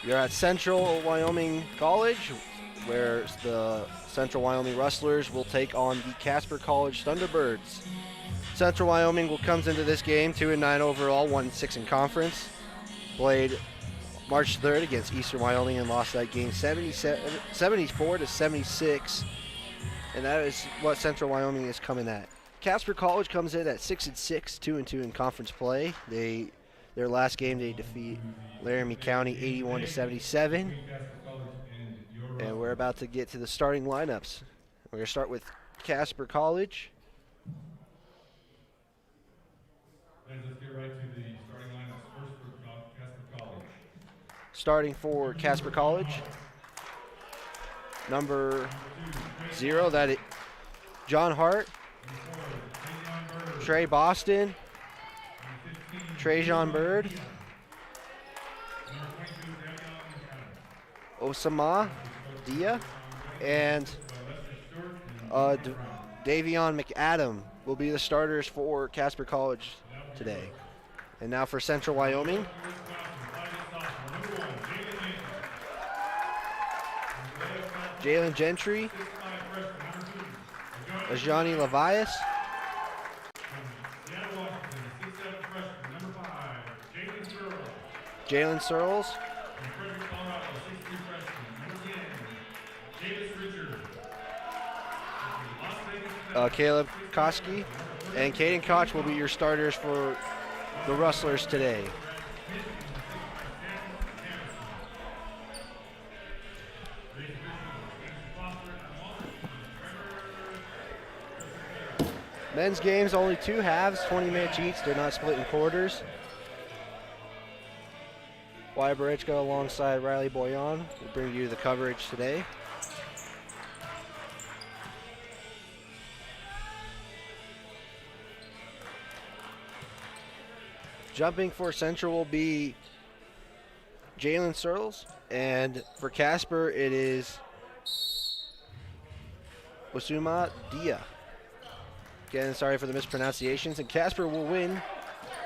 You're at Central Wyoming College, where the Central Wyoming Rustlers will take on the Casper College Thunderbirds. Central Wyoming comes into this game 2-9 overall, 1-6 in conference. Played March 3rd against Eastern Wyoming and lost that game 74-76. And that is what Central Wyoming is coming at. Casper College comes in at 6-6, 2-2 in conference play. Their last game they defeat Laramie County 81-77. And we're about to get to the starting lineups. We're going to start with Casper College. Let's get right to the starting lineups first for Casper College. Starting for Casper College, number 0, that is John Hart, Trey Boston, Trajan Bird, Osama Dia, and Davion McAdam will be the starters for Casper College today. And now for Central Wyoming. Jalen Gentry, Ajani Levias, Jalen Searles, Caleb Koski, and Caden Koch will be your starters for the Rustlers today. Men's games, only 2 halves, 20 minutes each. They're not split in quarters. Wyatt Barichka alongside Riley Boyan will bring you the coverage today. Jumping for Central will be Jalen Searles, and for Casper it is Osuma Dia. Again, sorry for the mispronunciations, and Casper will win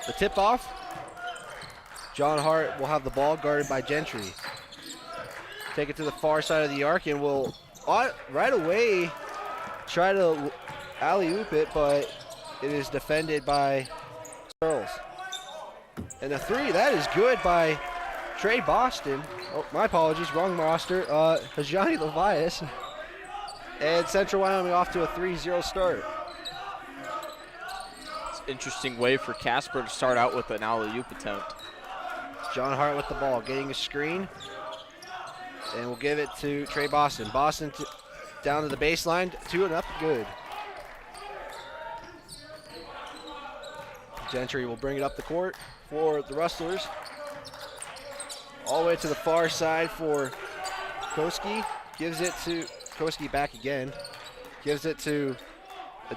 the tip-off. John Hart will have the ball guarded by Gentry. Take it to the far side of the arc and will right away try to alley-oop it, but it is defended by Searles. And a 3, that is good by Trey Boston. Oh, my apologies, wrong roster. Hajani Levias. And Central Wyoming off to a 3-0 start. It's an interesting way for Casper to start out with an alley-oop attempt. John Hart with the ball, getting a screen. And we'll give it to Trey Boston. Boston down to the baseline, 2 and up, good. Gentry will bring it up the court for the Rustlers. All the way to the far side for Koski. Gives it to Koski back again. Gives it to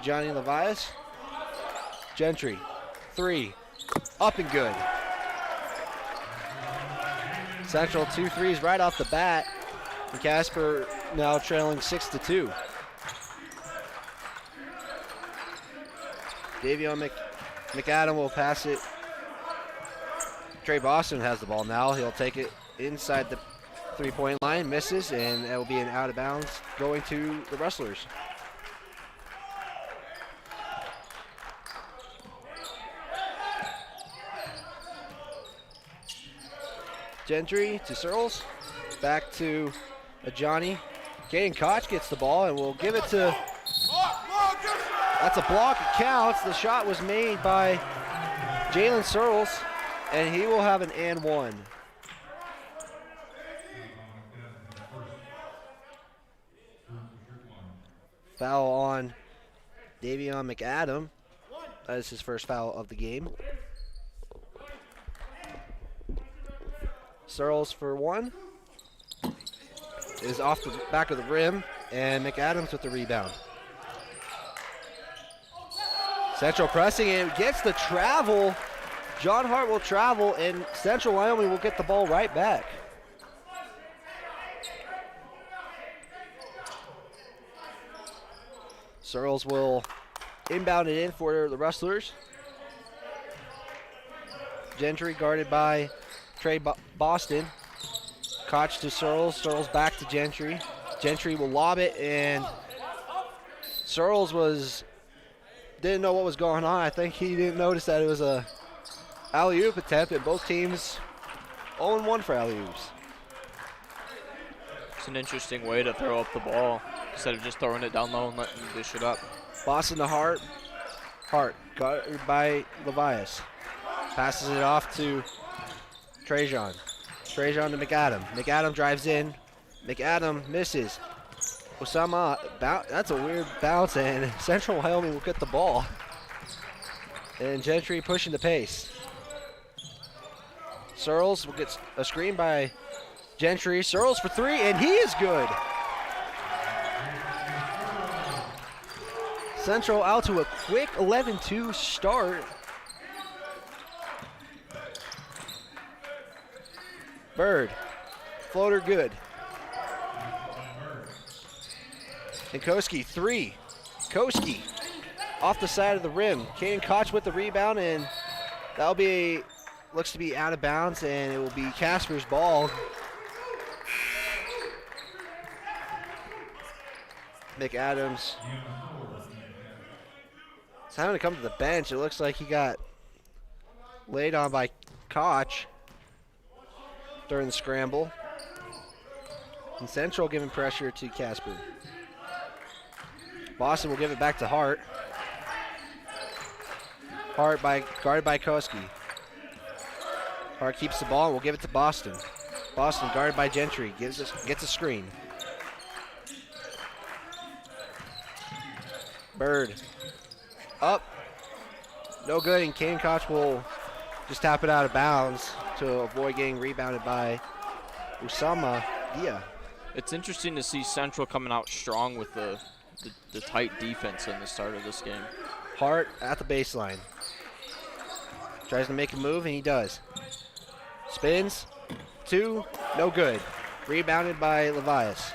Johnny Levias. Gentry, 3, up and good. Central 2 threes right off the bat. And Casper now trailing 6-2. Davion McAdam will pass it. Trey Boston has the ball now. He'll take it inside the 3-point line, misses, and that will be an out of bounds going to the Rustlers. Gentry to Searles, back to Johnny. Caden Koch gets the ball and will give it to, that's a block, it counts. The shot was made by Jalen Searles, and he will have an and 1. Foul on Davion McAdam. That is his first foul of the game. Searles for 1 is off the back of the rim, and McAdams with the rebound. Central pressing and gets the travel. John Hart will travel, and Central Wyoming will get the ball right back. Searles will inbound it in for the Rustlers. Gentry guarded by Trey Boston. Koch to Searles. Searles back to Gentry. Gentry will lob it, and Searles didn't know what was going on. I think he didn't notice that it was a alley-oop attempt, and both teams 0-1 for alley-oops. It's an interesting way to throw up the ball instead of just throwing it down low and letting him dish it up. Boston to Hart. Hart guarded by Levias. Passes it off to Trajan. Trajan to McAdam. McAdam drives in. McAdam misses. Osama, that's a weird bounce, and Central Wyoming will get the ball. And Gentry pushing the pace. Searles will get a screen by Gentry. Searles for three, and he is good. Central out to a quick 11-2 start. Bird, floater good. And Koski, three. Koski off the side of the rim. Caden Koch with the rebound, and that'll be, looks to be out of bounds, and it will be Casper's ball. McAdams is having to come to the bench. It looks like he got laid on by Koch during the scramble. And Central giving pressure to Casper. Boston will give it back to Hart. Hart guarded by Koski. Hart keeps the ball and will give it to Boston. Boston guarded by Gentry, gets a screen. Bird up, no good, and Kane Koch will just tap it out of bounds to avoid getting rebounded by Usama Dia. It's interesting to see Central coming out strong with the tight defense in the start of this game. Hart at the baseline. Tries to make a move, and he does. Spins, two, no good. Rebounded by Levias.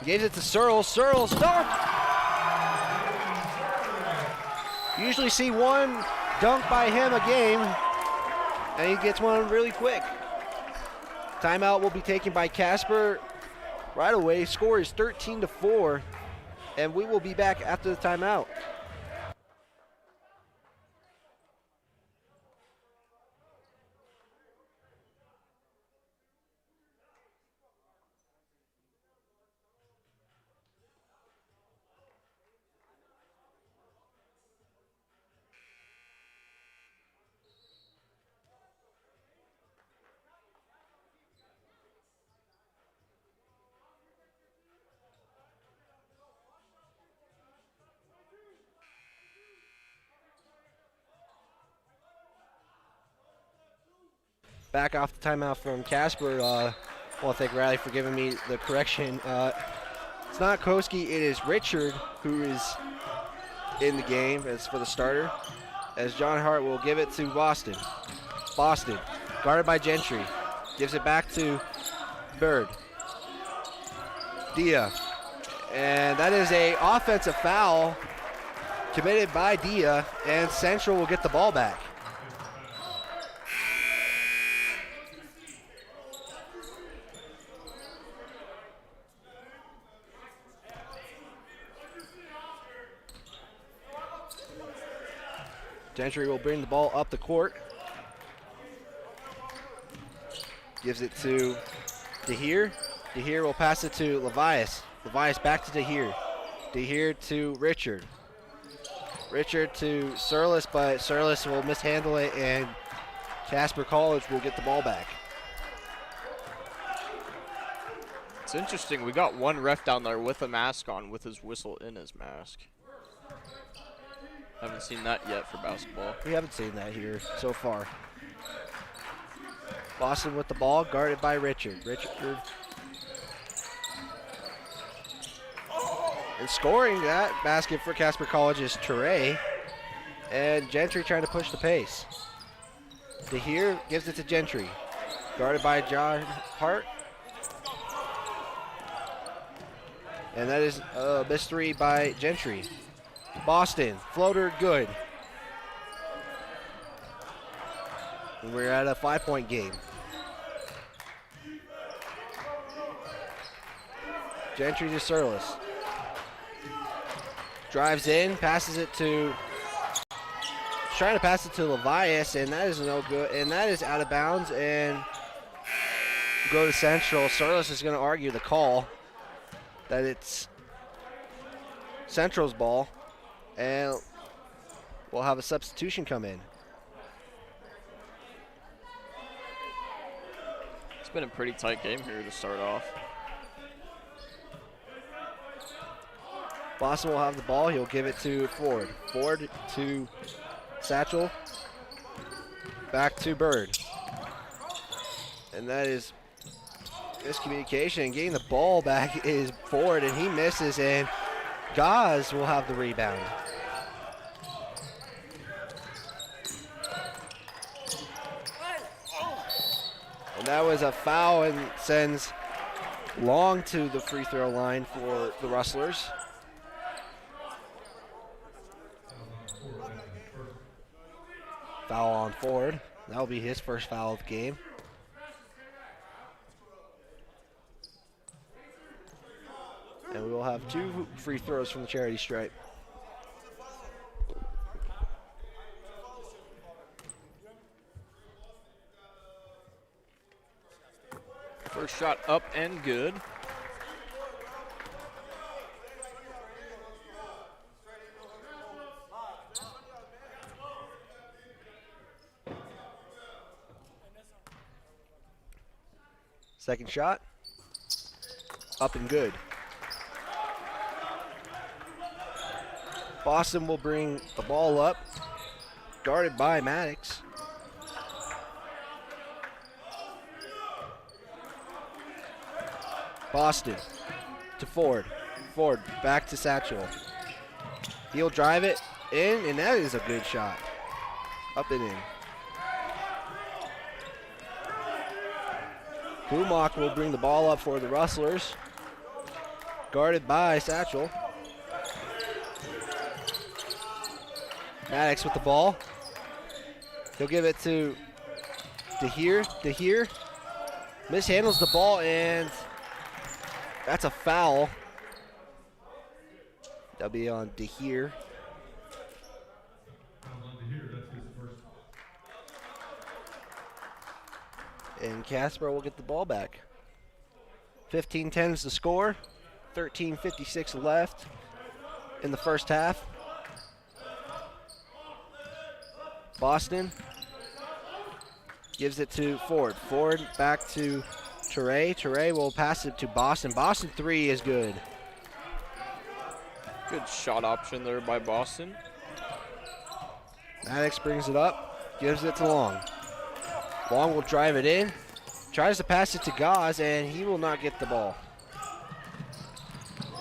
Gives it to Searles. Searles, dunk! Usually see one dunk by him a game, and he gets one really quick. Timeout will be taken by Casper right away. Score is 13-4, and we will be back after the timeout. Back off the timeout from Casper. I want to thank Riley for giving me the correction. It's not Koski, it is Richard who is in the game as for the starter. As John Hart will give it to Boston. Boston, guarded by Gentry. Gives it back to Bird. Dia. And that is a offensive foul committed by Dia, and Central will get the ball back. Gentry will bring the ball up the court. Gives it to DeHeer. DeHeer will pass it to Levias. Levias back to DeHeer. DeHeer to Richard. Richard to Surlis, but Surlis will mishandle it, and Casper College will get the ball back. It's interesting. We got one ref down there with a mask on, with his whistle in his mask. Haven't seen that yet for basketball. We haven't seen that here so far. Boston with the ball, guarded by Richard. And scoring that basket for Casper College is Ture. And Gentry trying to push the pace. DeHeer gives it to Gentry. Guarded by John Hart. And that is a missed three by Gentry. Boston, floater good. And we're at a 5-point game. Gentry to Surlis. Drives in, passes it to, trying to pass it to Levias, and that is no good, and that is out of bounds, and go to Central. Surlis is going to argue the call that it's Central's ball, and we'll have a substitution come in. It's been a pretty tight game here to start off. Boston will have the ball. He'll give it to Ford. Ford to Satchel. Back to Bird. And that is miscommunication. And getting the ball back is Ford, and he misses, and Gaz will have the rebound. And that was a foul and sends Long to the free throw line for the Rustlers. Foul on Ford. That'll be his first foul of the game. And we will have 2 free throws from the charity stripe. First shot up and good. Second shot, up and good. Boston will bring the ball up, guarded by Maddox. Boston to Ford. Ford back to Satchel. He'll drive it in, and that is a good shot. Up and in. Kumok will bring the ball up for the Rustlers. Guarded by Satchel. Maddox with the ball. He'll give it to DeHeer. DeHeer mishandles the ball, and that's a foul. That'll be on DeHeer. And Casper will get the ball back. 15-10 is the score. 13:56 left in the first half. Boston gives it to Ford. Ford back to Teray. Teray will pass it to Boston. Boston 3 is good. Good shot option there by Boston. Maddox brings it up, gives it to Long. Long will drive it in, tries to pass it to Gaz, and he will not get the ball.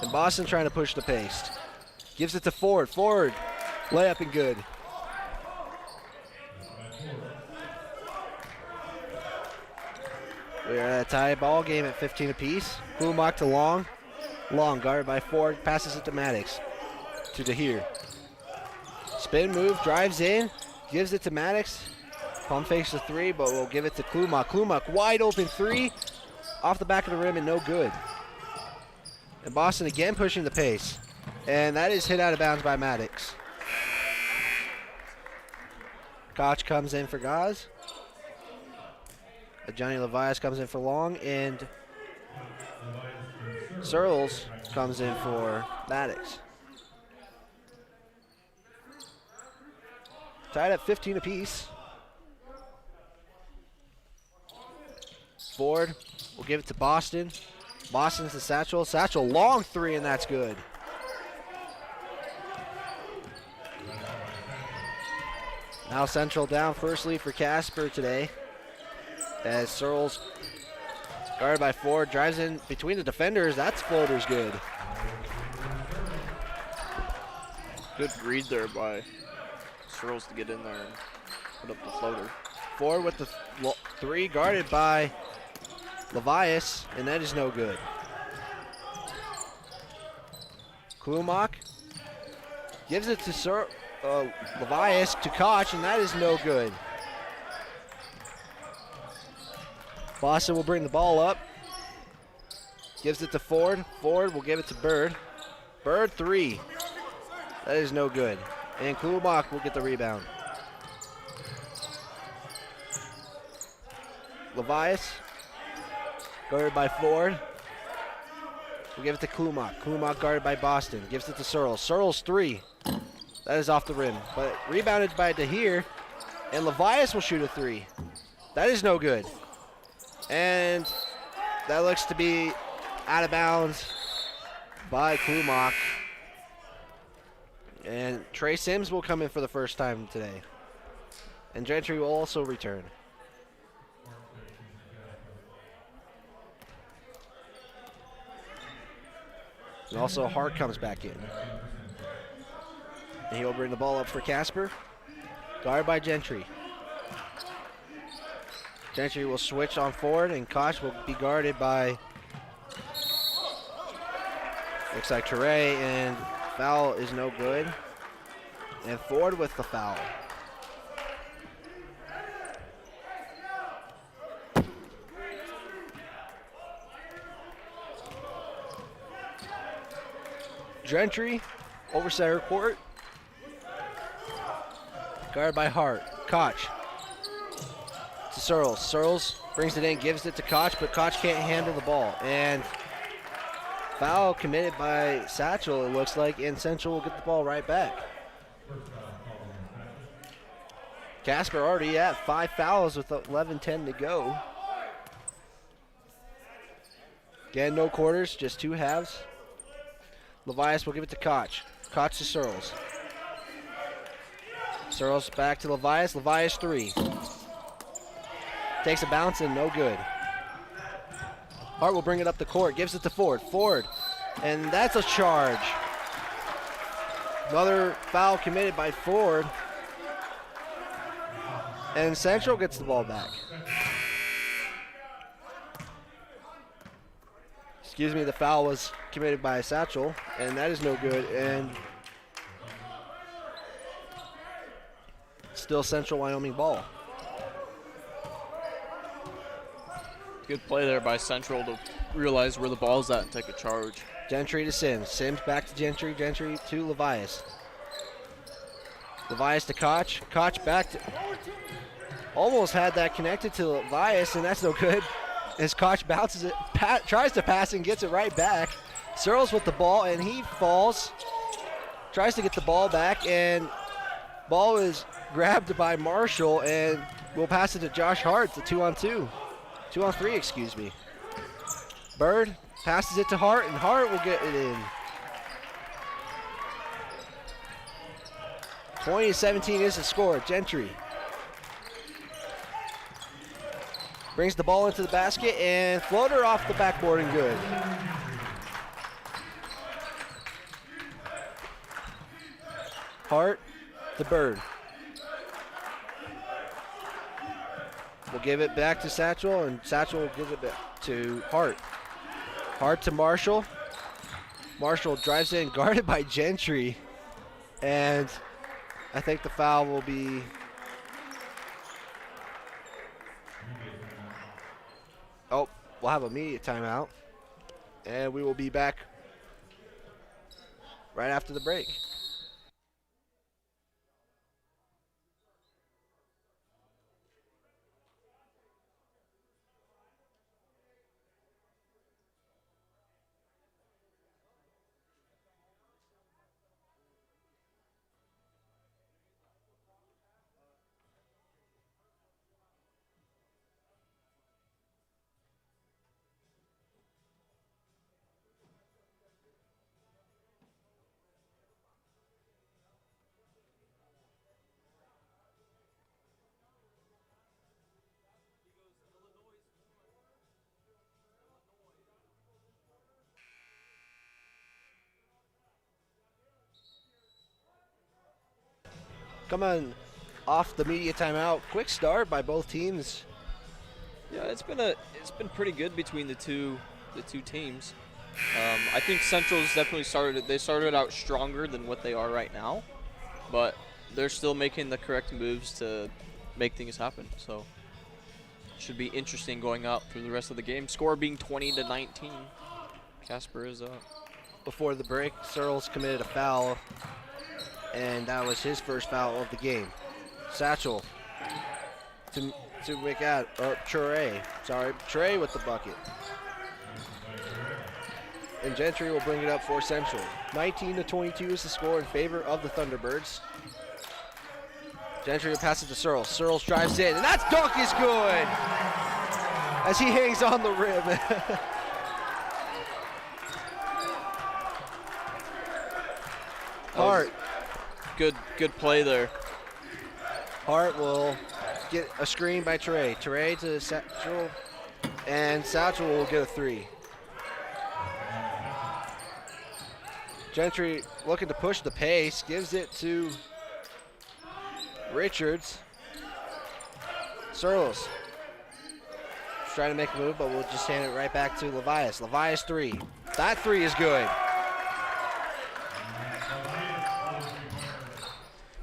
And Boston trying to push the pace. Gives it to Ford. Ford, layup and good. We're at a tie ball game at 15 apiece. Kumok to Long. Long guarded by Ford, passes it to Maddox. To DeHeer. Spin move, drives in, gives it to Maddox. Pump fakes the 3, but we'll give it to Klumok. Klumok wide open 3, off the back of the rim and no good. And Boston again pushing the pace. And that is hit out of bounds by Maddox. Koch comes in for Gaz. Johnny Levias comes in for Long, and Searles comes in for Maddox. Tied at 15 apiece. Ford will give it to Boston. Boston's to Satchel. Satchel, long 3, and that's good. Now Central down first lead for Casper today. As Searles, guarded by Ford, drives in between the defenders. That's floater's good. Good read there by Searles to get in there and put up the floater. Ford with the 3, guarded by Levias, and that is no good. Klumok gives it to Levias to Koch, and that is no good. Boston will bring the ball up. Gives it to Ford. Ford will give it to Bird. Bird 3. That is no good. And Klumak will get the rebound. Levias, guarded by Ford. We'll give it to Klumak. Klumak guarded by Boston. Gives it to Searles. Searles 3. That is off the rim. But rebounded by DeHeer. And Levias will shoot a 3. That is no good. And that looks to be out of bounds by Klumak. And Trey Sims will come in for the first time today. And Gentry will also return. And also Hart comes back in. And he'll bring the ball up for Casper. Guarded by Gentry. Gentry will switch on Ford, and Koch will be guarded by, looks like Teray, and foul is no good. And Ford with the foul. Gentry over center court. Guarded by Hart. Koch to Searles. Searles brings it in, gives it to Koch, but Koch can't handle the ball. And foul committed by Satchel, it looks like, and Central will get the ball right back. Casper already at 5 fouls with 11:10 to go. Again, no quarters, just 2 halves. Levias will give it to Koch. Koch to Searles. Searles back to Levias. Levias 3. Takes a bounce and no good. Hart will bring it up the court. Gives it to Ford. Ford. And that's a charge. Another foul committed by Ford. And Central gets the ball back. Excuse me, the foul was committed by Satchel, and that is no good. And still Central Wyoming ball. Good play there by Central to realize where the ball's at and take a charge. Gentry to Sims. Sims back to Gentry. Gentry to Levias. Levias to Koch. Koch back to... Almost had that connected to Levias, and that's no good. As Koch bounces it, tries to pass and gets it right back. Searles with the ball, and he falls. Tries to get the ball back, and ball is grabbed by Marshall, and we'll pass it to Josh Hart. It's a 2-on-2. 2-on-3, excuse me. Bird passes it to Hart, and Hart will get it in. 20-17 is the score. Gentry brings the ball into the basket, and floater off the backboard and good. Hart to Bird. We'll give it back to Satchel, and Satchel will give it back to Hart. Hart to Marshall. Marshall drives in, guarded by Gentry, and I think the foul will be... Oh, we'll have a immediate timeout, and we will be back right after the break. Coming off the media timeout, quick start by both teams. Yeah, it's been pretty good between the two teams. I think Central's definitely started out stronger than what they are right now, but they're still making the correct moves to make things happen. So should be interesting going out through the rest of the game. Score being 20-19. Casper is up. Before the break, Searles committed a foul, and that was his first foul of the game. Satchel to Trey with the bucket. And Gentry will bring it up for Central. 19-22 is the score in favor of the Thunderbirds. Gentry will pass it to Searles. Searles drives in, and that dunk is good as he hangs on the rim. Hart. Good play there. Hart will get a screen by Trey. Trey to Satchel, and Satchel will get a three. Gentry looking to push the pace, gives it to Richards. Searles trying to make a move, but we'll just hand it right back to Levias. Levias three. That three is good.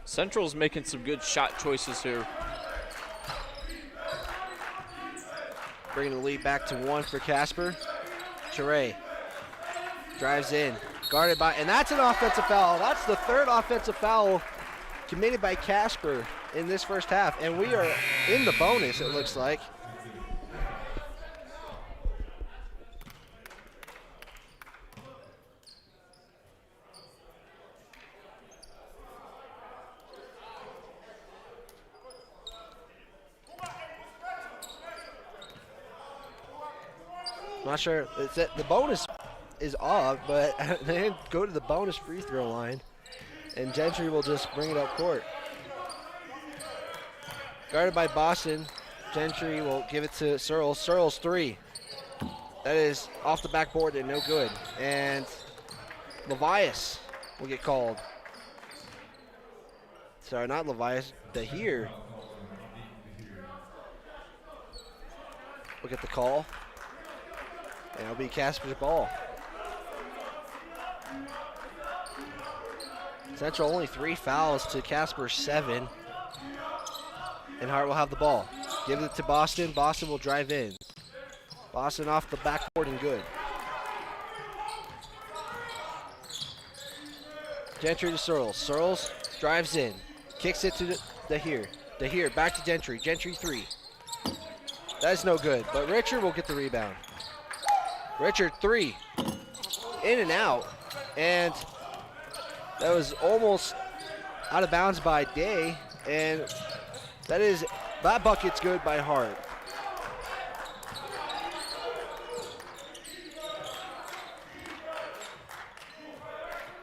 Central's making some good shot choices here. Bringing the lead back to 1 for Casper. Trey drives in, guarded by, and that's an offensive foul. That's the third offensive foul committed by Casper in this first half, and we are in the bonus, it looks like. Not sure. It's that the bonus is off, but they go to the bonus free throw line, and Gentry will just bring it up court. Guarded by Boston, Gentry will give it to Searles. Searles three. That is off the backboard and no good. And Levias will get called. Sorry, not Levias. Dahir will get the call. And it'll be Casper's ball. Central only 3 fouls to Casper's 7. And Hart will have the ball. Give it to Boston. Boston will drive in. Boston off the backboard and good. Gentry to Searles. Searles drives in. Kicks it to Dahir. Dahir back to Gentry. Gentry 3. That's no good, but Richard will get the rebound. Richard 3, in and out, and that was almost out of bounds by Day, and that bucket's good by Hart.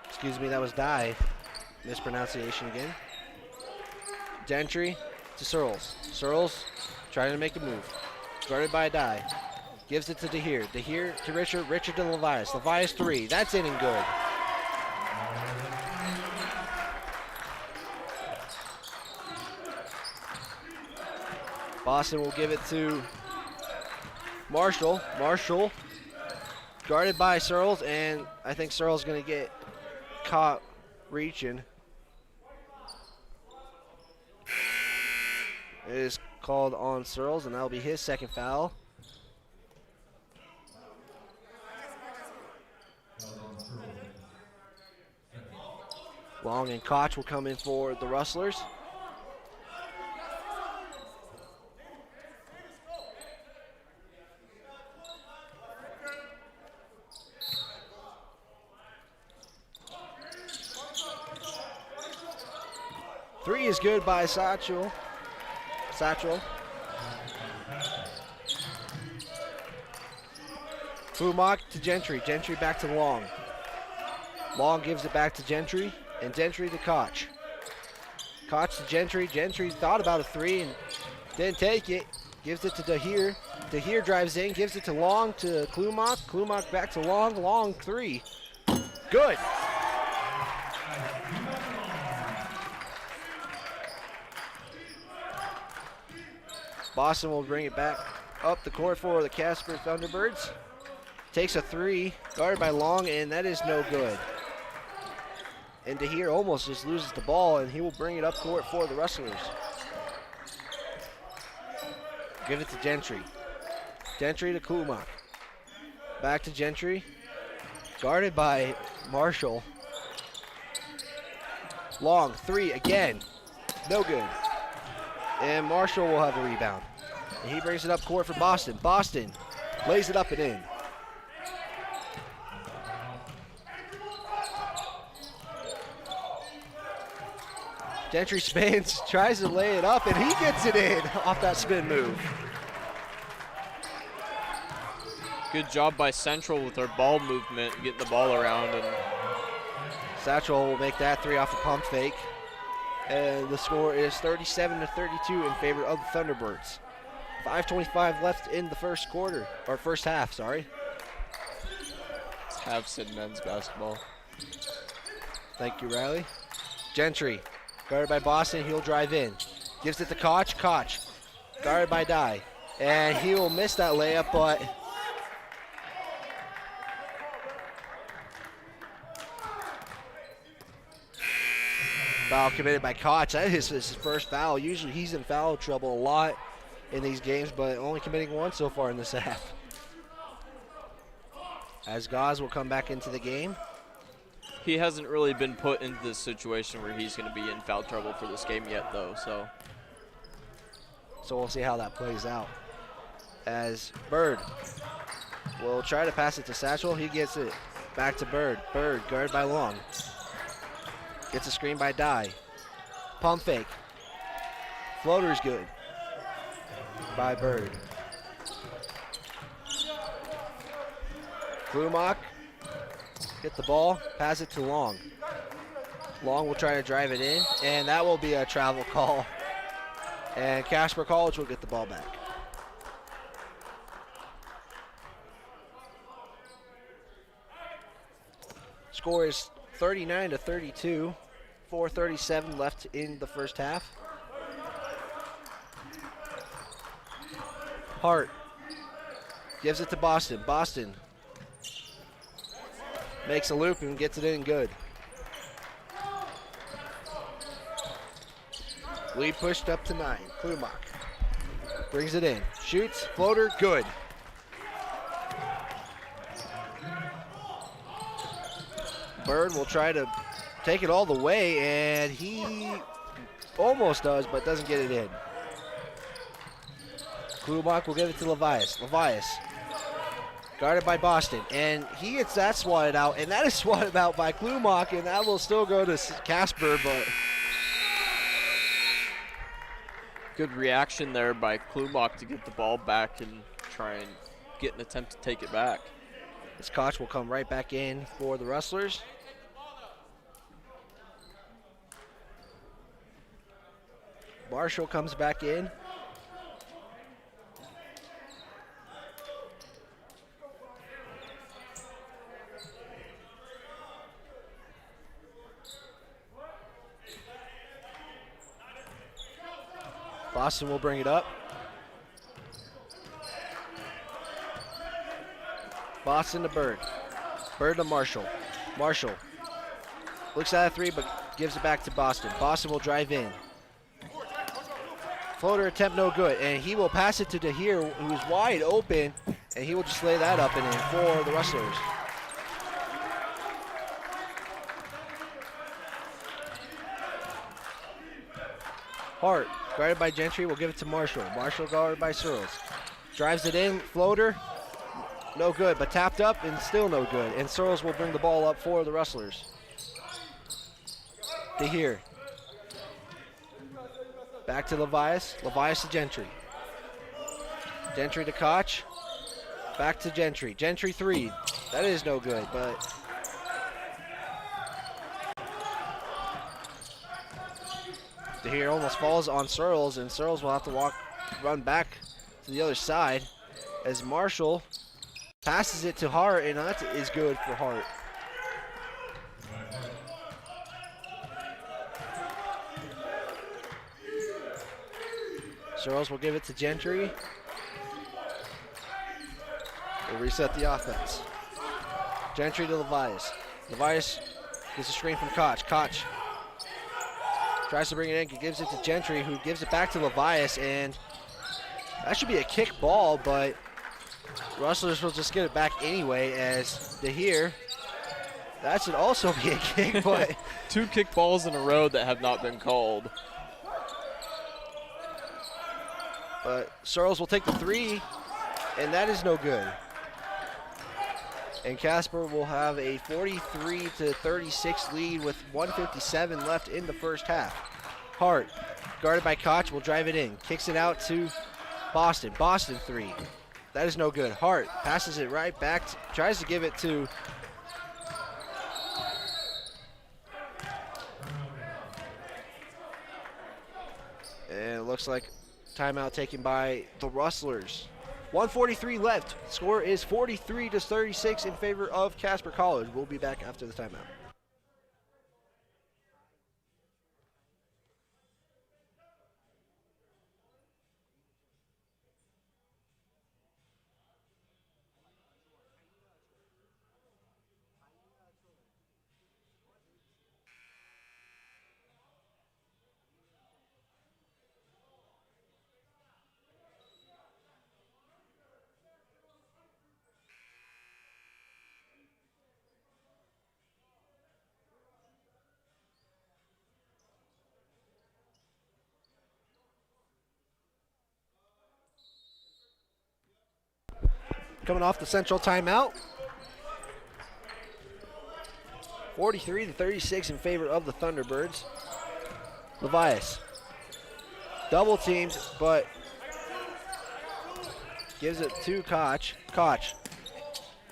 Excuse me, that was Dye. Mispronunciation again. Gentry to Searles. Searles trying to make a move. Guarded by Dye. Gives it to Dahir. Dahir to Richard. Richard to Levias. Levias 3. That's in and good. Boston will give it to Marshall. Marshall guarded by Searles, and I think Searles going to get caught reaching. It is called on Searles, and that'll be his second foul. Long and Koch will come in for the Rustlers. Three is good by Satchel. Fumak to Gentry. Gentry back to Long. Long gives it back to Gentry. And Gentry to Koch. Koch to Gentry. Gentry thought about a 3 and didn't take it. Gives it to Dahir. Dahir drives in, gives it to Long to Klumak. Klumak back to Long. Long 3. Good. Boston will bring it back up the court for the Casper Thunderbirds. Takes a 3, guarded by Long, and that is no good. And Dahir almost just loses the ball, and he will bring it up court for the Rustlers. Give it to Gentry. Gentry to Klumak. Back to Gentry. Guarded by Marshall. Long three again. No good. And Marshall will have the rebound. And he brings it up court for Boston. Boston lays it up and in. Gentry spins, tries to lay it up, and he gets it in off that spin move. Good job by Central with their ball movement, getting the ball around. And Satchel will make that three off the pump fake. And the score is 37-32 in favor of the Thunderbirds. 5:25 left in the first quarter, or first half, sorry. have said men's basketball. Thank you, Riley. Gentry, guarded by Boston, he'll drive in. Gives it to Koch, Koch, guarded by Dye. And he will miss that layup, but foul committed by Koch. That is his first foul. Usually he's in foul trouble a lot in these games, but only committing one so far in this half. As Gaz will come back into the game. He hasn't really been put into this situation where he's going to be in foul trouble for this game yet, though. So we'll see how that plays out. As Bird will try to pass it to Satchel. He gets it back to Bird. Bird guarded by Long. Gets a screen by Dye. Pump fake. Floater's good by Bird. Klumak, get the ball, pass it to Long. Long will try to drive it in, and that will be a travel call. And Casper College will get the ball back. Score is 39-32, 4:37 left in the first half. Hart gives it to Boston. Boston makes a loop and gets it in good. Lead pushed up to 9. Klumak brings it in. Shoots, floater, good. Bird will try to take it all the way, and he almost does, but doesn't get it in. Klumak will give it to Levias. Levias guarded by Boston, and he gets that swatted out, and that is swatted out by Klumak, and that will still go to Casper, but good reaction there by Klumak to get the ball back and try and get an attempt to take it back. this Koch will come right back in for the Rustlers. Marshall comes back in. Boston will bring it up. Boston to Bird. Bird to Marshall. Marshall looks at a three, but gives it back to Boston. Boston will drive in. Floater attempt no good, and he will pass it to Dahir, who's wide open, and he will just lay that up and in for the Rustlers. Hart, guarded by Gentry, will give it to Marshall. Marshall guarded by Searles. Drives it in, floater, no good, but tapped up and still no good. And Searles will bring the ball up for the Rustlers. Dahir. Back to Levias. Levias to Gentry. Gentry to Koch. Back to Gentry. Gentry three. That is no good, but Dahir almost falls on Searles, and Searles will have to run back to the other side as Marshall passes it to Hart, and that is good for Hart. Searles will give it to Gentry. We'll reset the offense. Gentry to Levias. Levias gets a screen from Koch. Koch tries to bring it in, gives it to Gentry, who gives it back to Levias, and that should be a kick ball, but Rustlers will just get it back anyway as Dahir That should also be a kick, but 2 kick balls in a row that have not been called. Searles will take the 3, and that is no good. And Casper will have a 43-36 lead with 1:57 left in the first half. Hart, guarded by Koch, will drive it in. Kicks it out to Boston. Boston 3. That is no good. Hart passes it right back, tries to give it to and it looks like timeout taken by the Rustlers. 1:43 left. Score is 43-36 in favor of Casper College. We'll be back after the timeout. Coming off the Central timeout. 43-36 in favor of the Thunderbirds. Levias. Double teamed, but gives it to Koch. Koch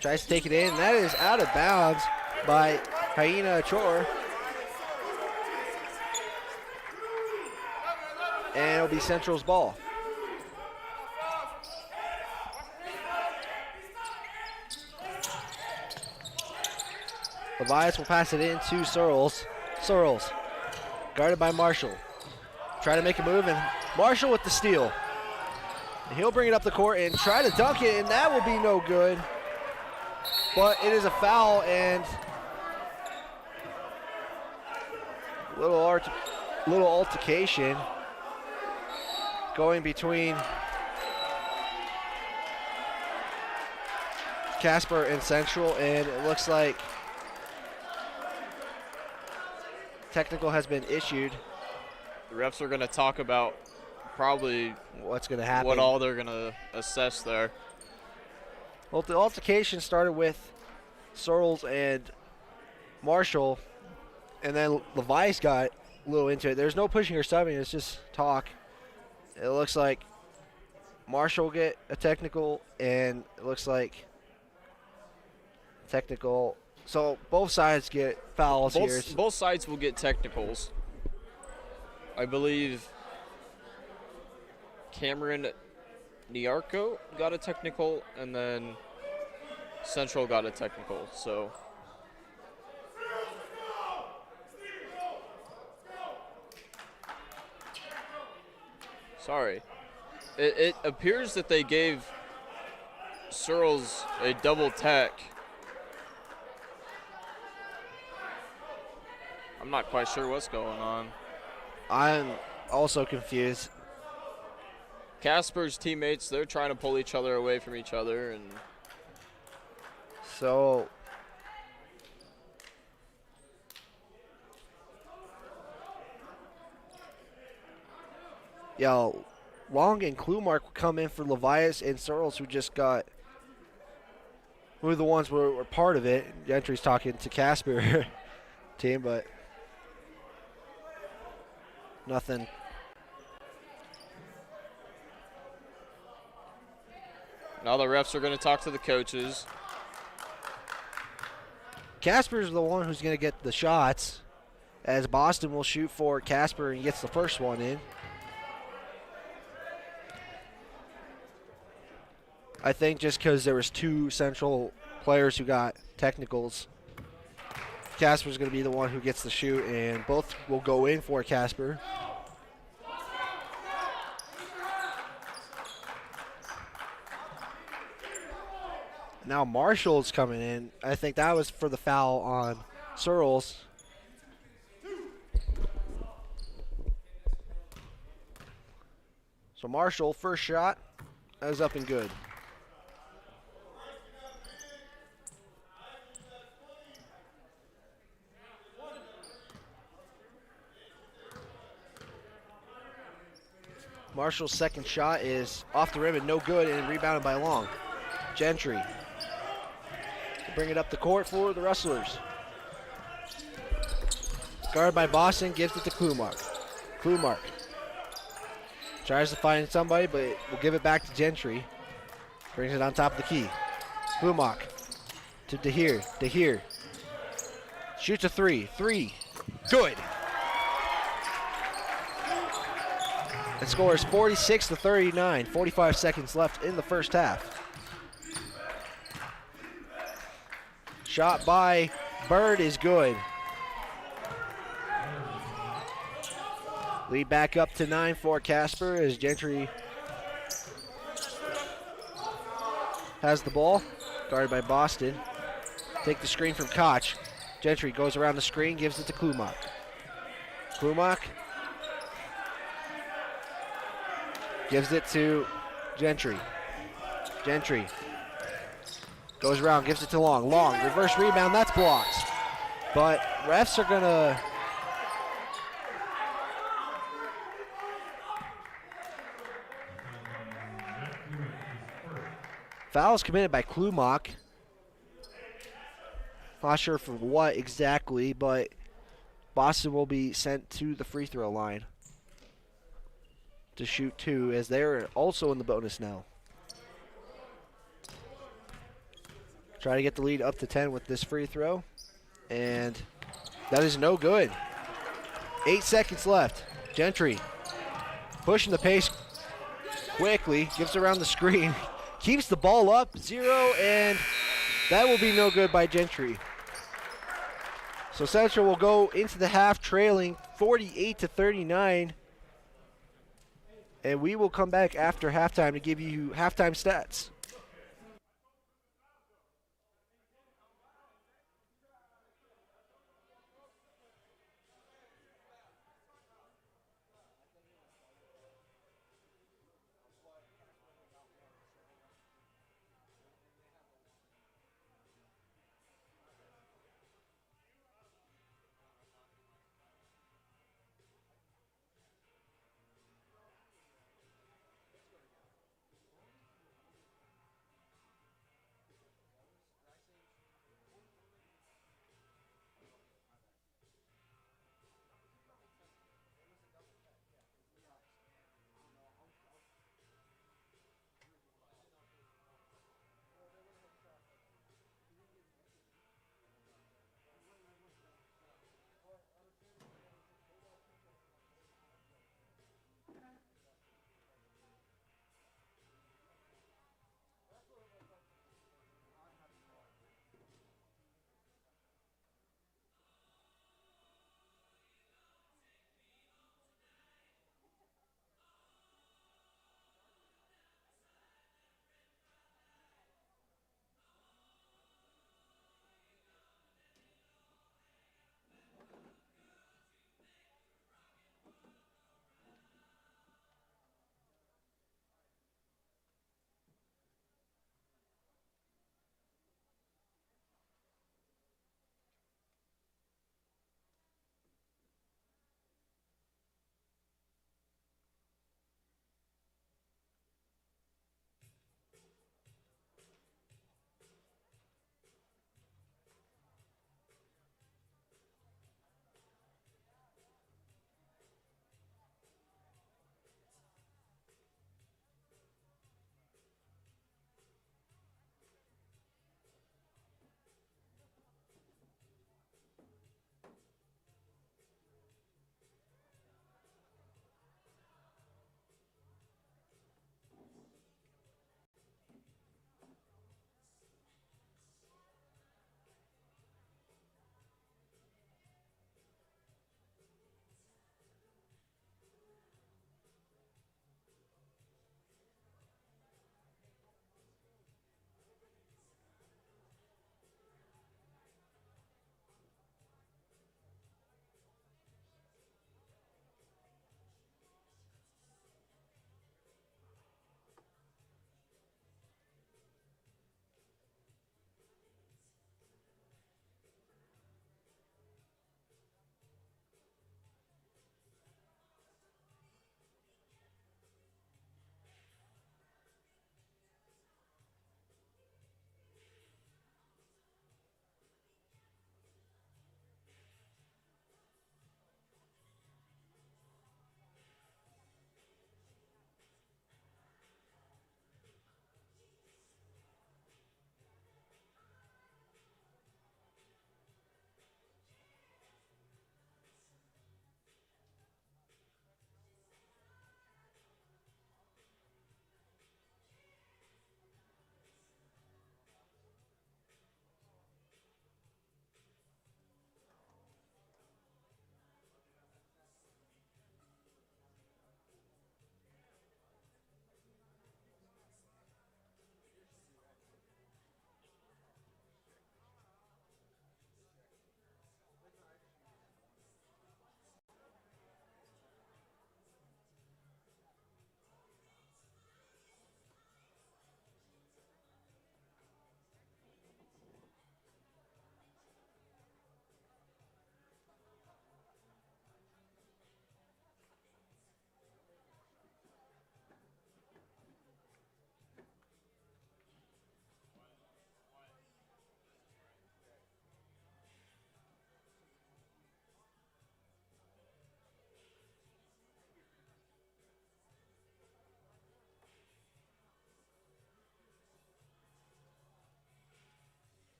tries to take it in. That is out of bounds by Hyena Chor. And it'll be Central's ball. Levias will pass it in to Searles. Searles, guarded by Marshall. Try to make a move, and Marshall with the steal. And he'll bring it up the court and try to dunk it, and that will be no good. But it is a foul, and little altercation going between Casper and Central, and it looks like technical has been issued. The refs are going to talk about probably what's going to happen, what all they're going to assess there. Well, the altercation started with Searles and Marshall, and then Levias got a little into it. There's no pushing or shoving, it's just talk. It looks like Marshall will get a technical, and it looks like technical. So both sides get fouls here. Both sides will get technicals. I believe Cameron Niarco got a technical, and then Central got a technical. So sorry. It appears that they gave Searles a double tech. I'm not quite sure what's going on. I'm also confused. Casper's teammates, they're trying to pull each other away from each other, and so yeah, Long and Klumark will come in for Levias and Searles, who were the ones who were part of it. Gentry's talking to Casper team, but nothing. Now the refs are going to talk to the coaches. Casper's the one who's going to get the shots, as Boston will shoot for Casper and he gets the first one in. I think just because there was 2 Central players who got technicals, Casper's going to be the one who gets the shoot, and both will go in for Casper. Now Marshall's coming in. I think that was for the foul on Searles. So Marshall, first shot, that was up and good. Marshall's second shot is off the rim and no good, and rebounded by Long. Gentry. Bring it up the court for the Rustlers. Guarded by Boston, gives it to Klumark. Klumark tries to find somebody, but will give it back to Gentry. Brings it on top of the key. Klumark to Dahir. Dahir shoots a three. Three. Good. It scores 46-39. 45 seconds left in the first half. Shot by Bird is good. Lead back up to 9 for Casper as Gentry has the ball. Guarded by Boston. Take the screen from Koch. Gentry goes around the screen, gives it to Klumark. Klumark gives it to Gentry. Gentry goes around, gives it to Long. Long, reverse rebound, that's blocked. But refs are gonna fouls committed by Klumark. Not sure for what exactly, but Boston will be sent to the free throw line to shoot 2, as they're also in the bonus now. Try to get the lead up to 10 with this free throw, and that is no good. 8 seconds left. Gentry pushing the pace quickly, gives around the screen, keeps the ball up, 0, and that will be no good by Gentry. So Central will go into the half trailing 48-39. And we will come back after halftime to give you halftime stats.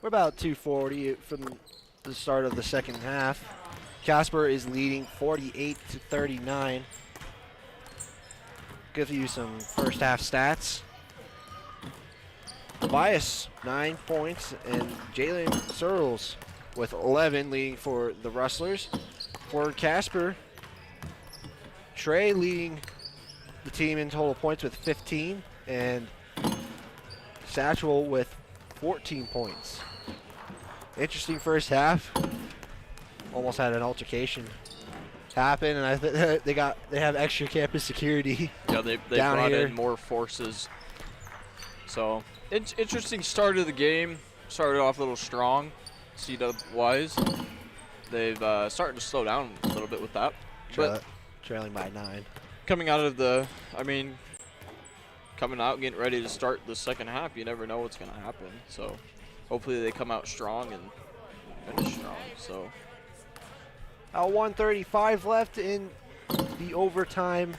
We're about 2:40 from the start of the second half. Casper is leading 48-39. Give you some first half stats. Tobias, 9 points, and Jalen Searles with 11 leading for the Rustlers. For Casper, Trey leading the team in total points with 15, and Satchel with 14 points. Interesting first half. Almost had an altercation happen, and I think they have extra campus security. Yeah, they down brought here. in more forces. So it's interesting start of the game. Started off a little strong, C-Dub wise. They've started to slow down a little bit with that. But Trailing by 9. coming out, getting ready to start the second half, you never know what's going to happen. So hopefully they come out strong and finish strong. So 1:35 left in the overtime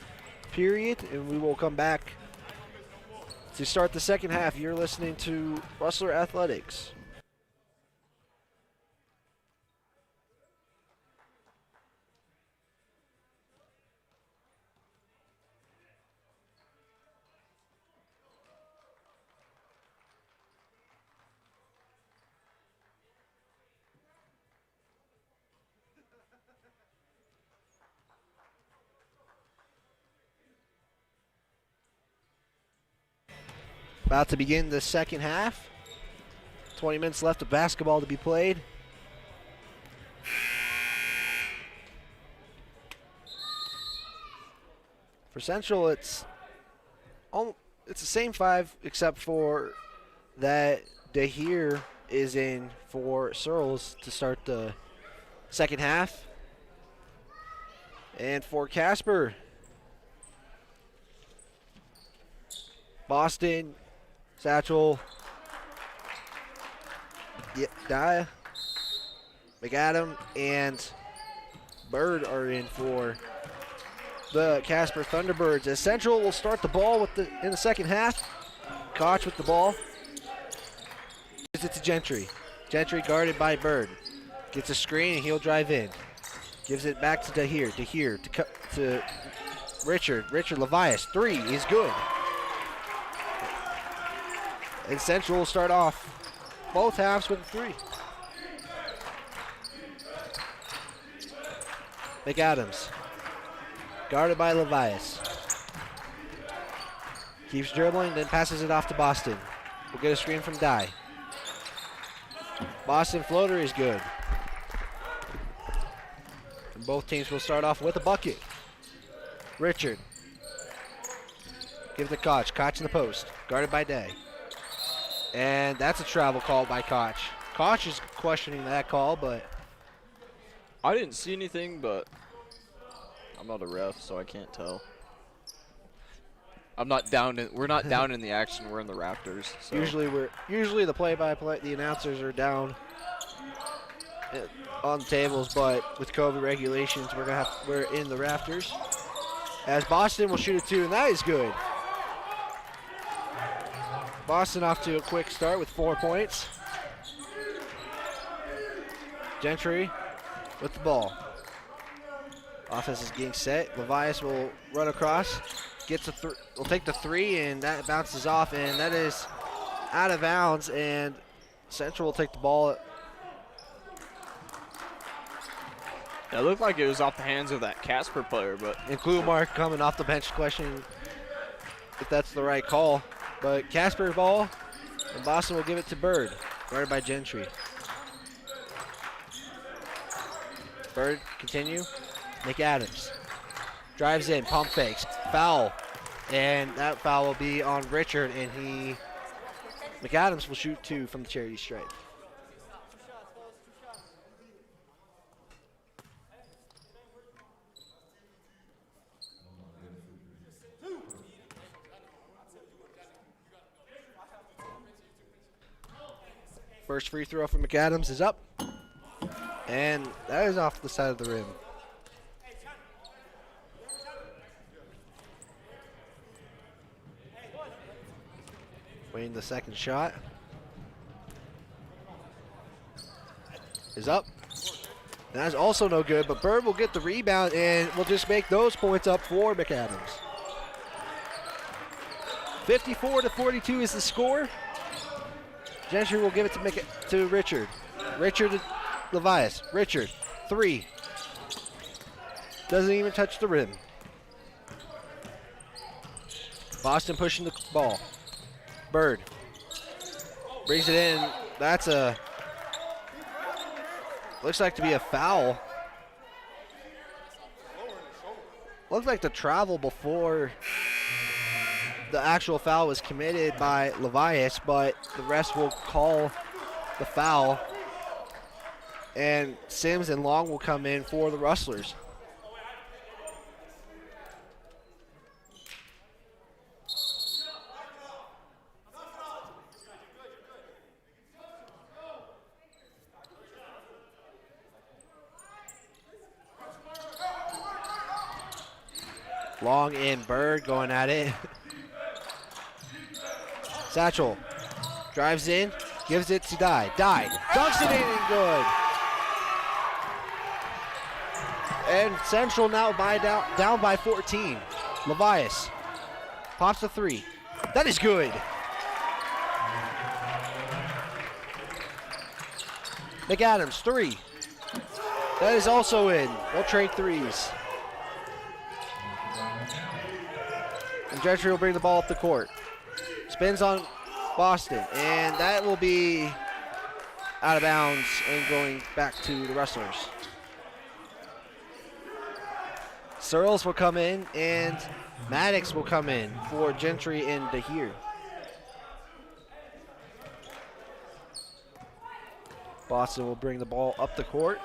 period, and we will come back to start the second half. You're listening to Rustler Athletics. About to begin the second half. 20 minutes left of basketball to be played. For Central, it's the same 5, except for that Dahir is in for Searles to start the second half. And for Casper, Boston, Satchel, Dia, McAdam, and Bird are in for the Casper Thunderbirds. As Central will start the ball in the second half. Koch with the ball. Gives it to Gentry. Gentry guarded by Bird. Gets a screen and he'll drive in. Gives it back to Dahir. Dahir to Richard. Richard Levias. 3 is good. And Central will start off both halves with a 3. McAdams. Guarded by Levias. Keeps dribbling, then passes it off to Boston. We'll get a screen from Dye. Boston floater is good. And both teams will start off with a bucket. Richard. Give it to Koch. Koch in the post. Guarded by Day. And that's a travel call by Koch. Koch is questioning that call, but I didn't see anything, but I'm not a ref, so I can't tell. We're not down in the action. We're in the rafters. So. Usually the play-by-play, the announcers are down on the tables, but with COVID regulations, we're in the rafters. As Boston will shoot a 2, and that is good. Boston off to a quick start with 4 points. Gentry with the ball. Offense is getting set. Levias will run across. Will take the 3, and that bounces off, and that is out of bounds, and Central will take the ball. It looked like it was off the hands of that Casper player, but. And Klumark coming off the bench questioning if that's the right call. But Casper ball, and Boston will give it to Bird, guarded by Gentry. Bird, continue. McAdams drives in, pump fakes, foul. And that foul will be on Richard, and McAdams will shoot 2 from the charity stripe. First free throw from McAdams is up. And that is off the side of the rim. Waiting the second shot. is up. That is also no good, but Bird will get the rebound and will just make those points up for McAdams. 54-42 is the score. Gentry will give it to Richard. Richard to Levias. Richard, 3. Doesn't even touch the rim. Boston pushing the ball. Bird brings it in. That's looks like to be a foul. Looks like the travel before the actual foul was committed by Levias, but the rest will call the foul. And Sims and Long will come in for the Rustlers. Long and Bird going at it. Satchel drives in, gives it to Dye. Dye dunks it in and good. And Central now down by 14. Levias pops a 3. That is good. McAdams, 3. That is also in. We'll trade 3s. And Gentry will bring the ball up the court. Spins on Boston, and that will be out of bounds and going back to the Rustlers. Searles will come in, and Maddox will come in for Gentry and Dahir. Boston will bring the ball up the court.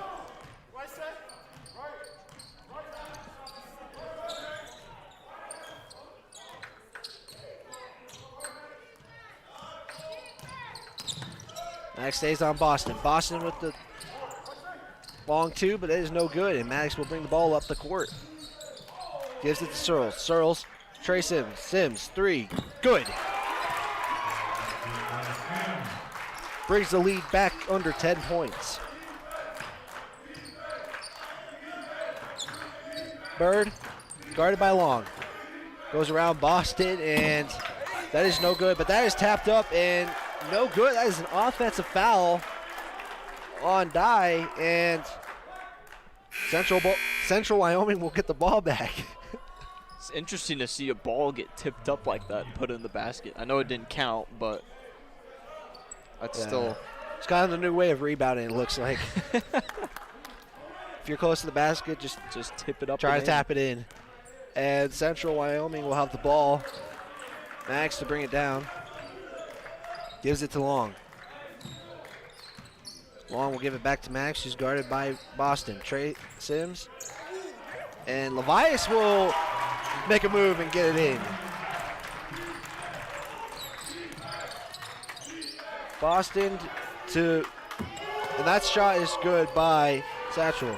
Maddox stays on Boston. Boston with the long 2, but it is no good, and Maddox will bring the ball up the court. Gives it to Searles. Searles, Trey Sims. Sims, 3. Good. Brings the lead back under 10 points. Bird, guarded by Long. Goes around Boston, and that is no good, but that is tapped up and no good. That is an offensive foul on Dye, and Central Wyoming will get the ball back. It's interesting to see a ball get tipped up like that and put in the basket. I know it didn't count, but that's still. It's kind of the new way of rebounding, it looks like. If you're close to the basket, just tip it up. Try to tap it in. And Central Wyoming will have the ball. Max to bring it down. Gives it to Long. Long will give it back to Max, who's guarded by Boston. Trey Sims. And Levias will make a move and get it in. Boston and that shot is good by Satchel.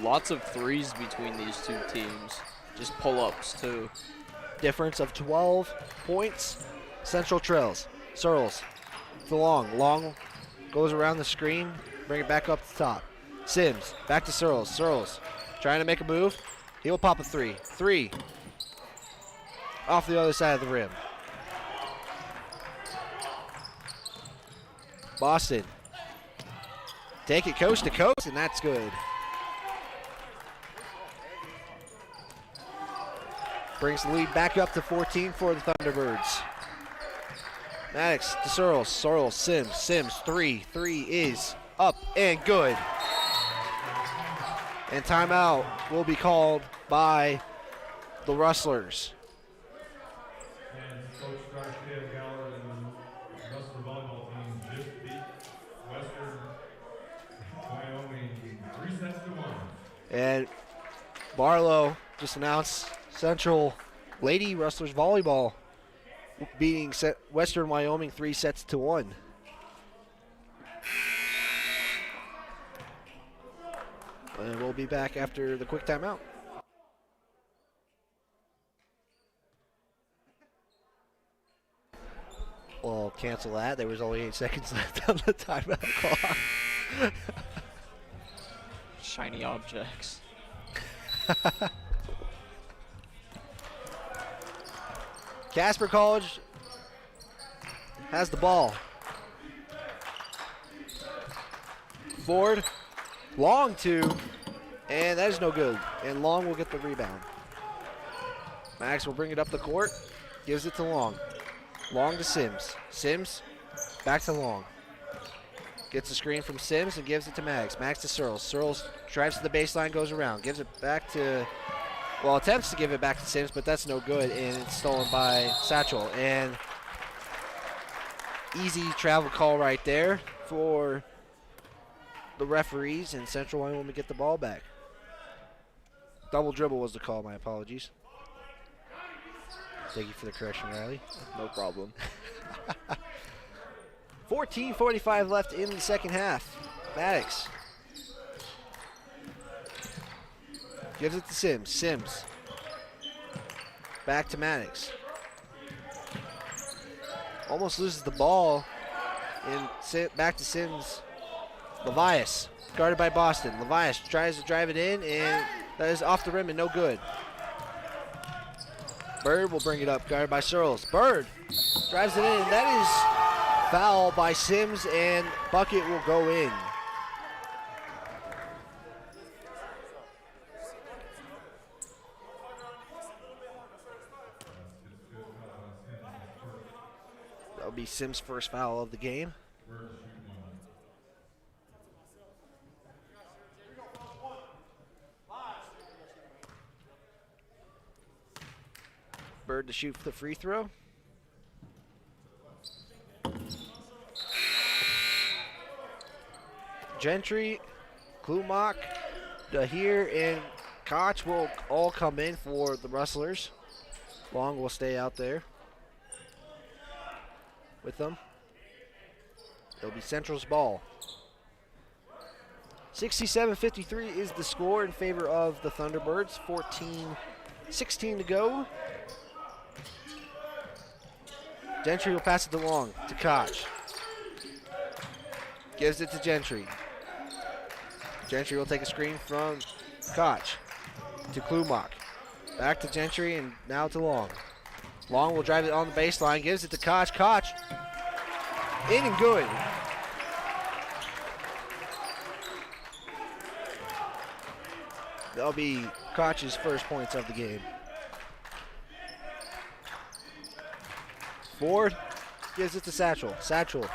Lots of 3s between these two teams. Just pull-ups, too. Difference of 12 points. Central trails. Searles to Long. Long goes around the screen. Bring it back up to the top. Sims back to Searles. Searles trying to make a move. He will pop a 3. 3. Off the other side of the rim. Boston. Take it coast to coast, and that's good. Brings the lead back up to 14 for the Thunderbirds. Maddox to Searles. Searles, Sims. Sims, 3. 3 is up and good. And timeout will be called by the Rustlers. And Coach Garcia Galler and the Rustler volleyball team just beat Western Wyoming 3 sets to 1. And Barlow just announced Central Lady Rustlers volleyball beating Western Wyoming 3 sets to 1. And we'll be back after the quick timeout. Well, cancel that. There was only 8 seconds left on the timeout clock. Shiny objects. Casper College has the ball. Ford, Long 2, and that is no good. And Long will get the rebound. Max will bring it up the court, gives it to Long. Long to Sims. Sims, back to Long. Gets the screen from Sims and gives it to Max. Max to Searles. Searles drives to the baseline, goes around, gives it back to, well, attempts to give it back to Sims, but that's no good, and it's stolen by Satchel. And easy travel call right there for the referees, and Central Wyoming get the ball back. Double dribble was the call, my apologies. Thank you for the correction, Riley. No problem. 14:45 left in the second half. Maddox gives it to Sims. Sims back to Maddox. Almost loses the ball. And back to Sims. Levias guarded by Boston. Levias tries to drive it in, and that is off the rim and no good. Bird will bring it up, guarded by Searles. Bird drives it in, and that is foul by Sims, and bucket will go in. That'll be Sims' first foul of the game. Bird to shoot for the free throw. Gentry, Klumak, Dahir, and Koch will all come in for the Rustlers. Long will stay out there with them. It'll be Central's ball. 67-53 is the score in favor of the Thunderbirds. 14-16 to go. Gentry will pass it to Long, to Koch. Gives it to Gentry. Gentry will take a screen from Koch to Klumak. Back to Gentry and now to Long. Long will drive it on the baseline, gives it to Koch. Koch, in and good. That'll be Koch's first points of the game. Ford gives it to Satchel. Satchel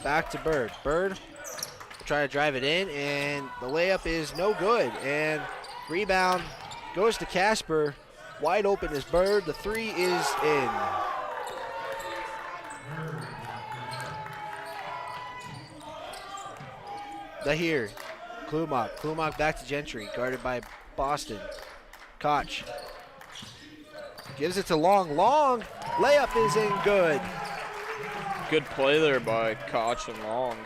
back to Bird. Bird will try to drive it in, and the layup is no good. And rebound goes to Casper. Wide open is Bird. The three is in. Dahir. Klumak. Klumak back to Gentry, guarded by Boston. Koch gives it to Long. Long, layup is in good. Good play there by Koch and Long.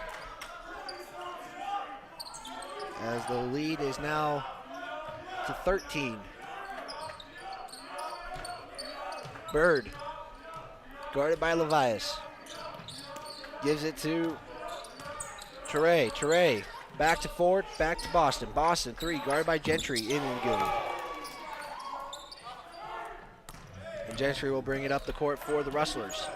As the lead is now to 13. Bird, guarded by Levias. Gives it to Teray. Teray, back to Ford, back to Boston. Boston, three, guarded by Gentry, in and good. And Gentry will bring it up the court for the Rustlers.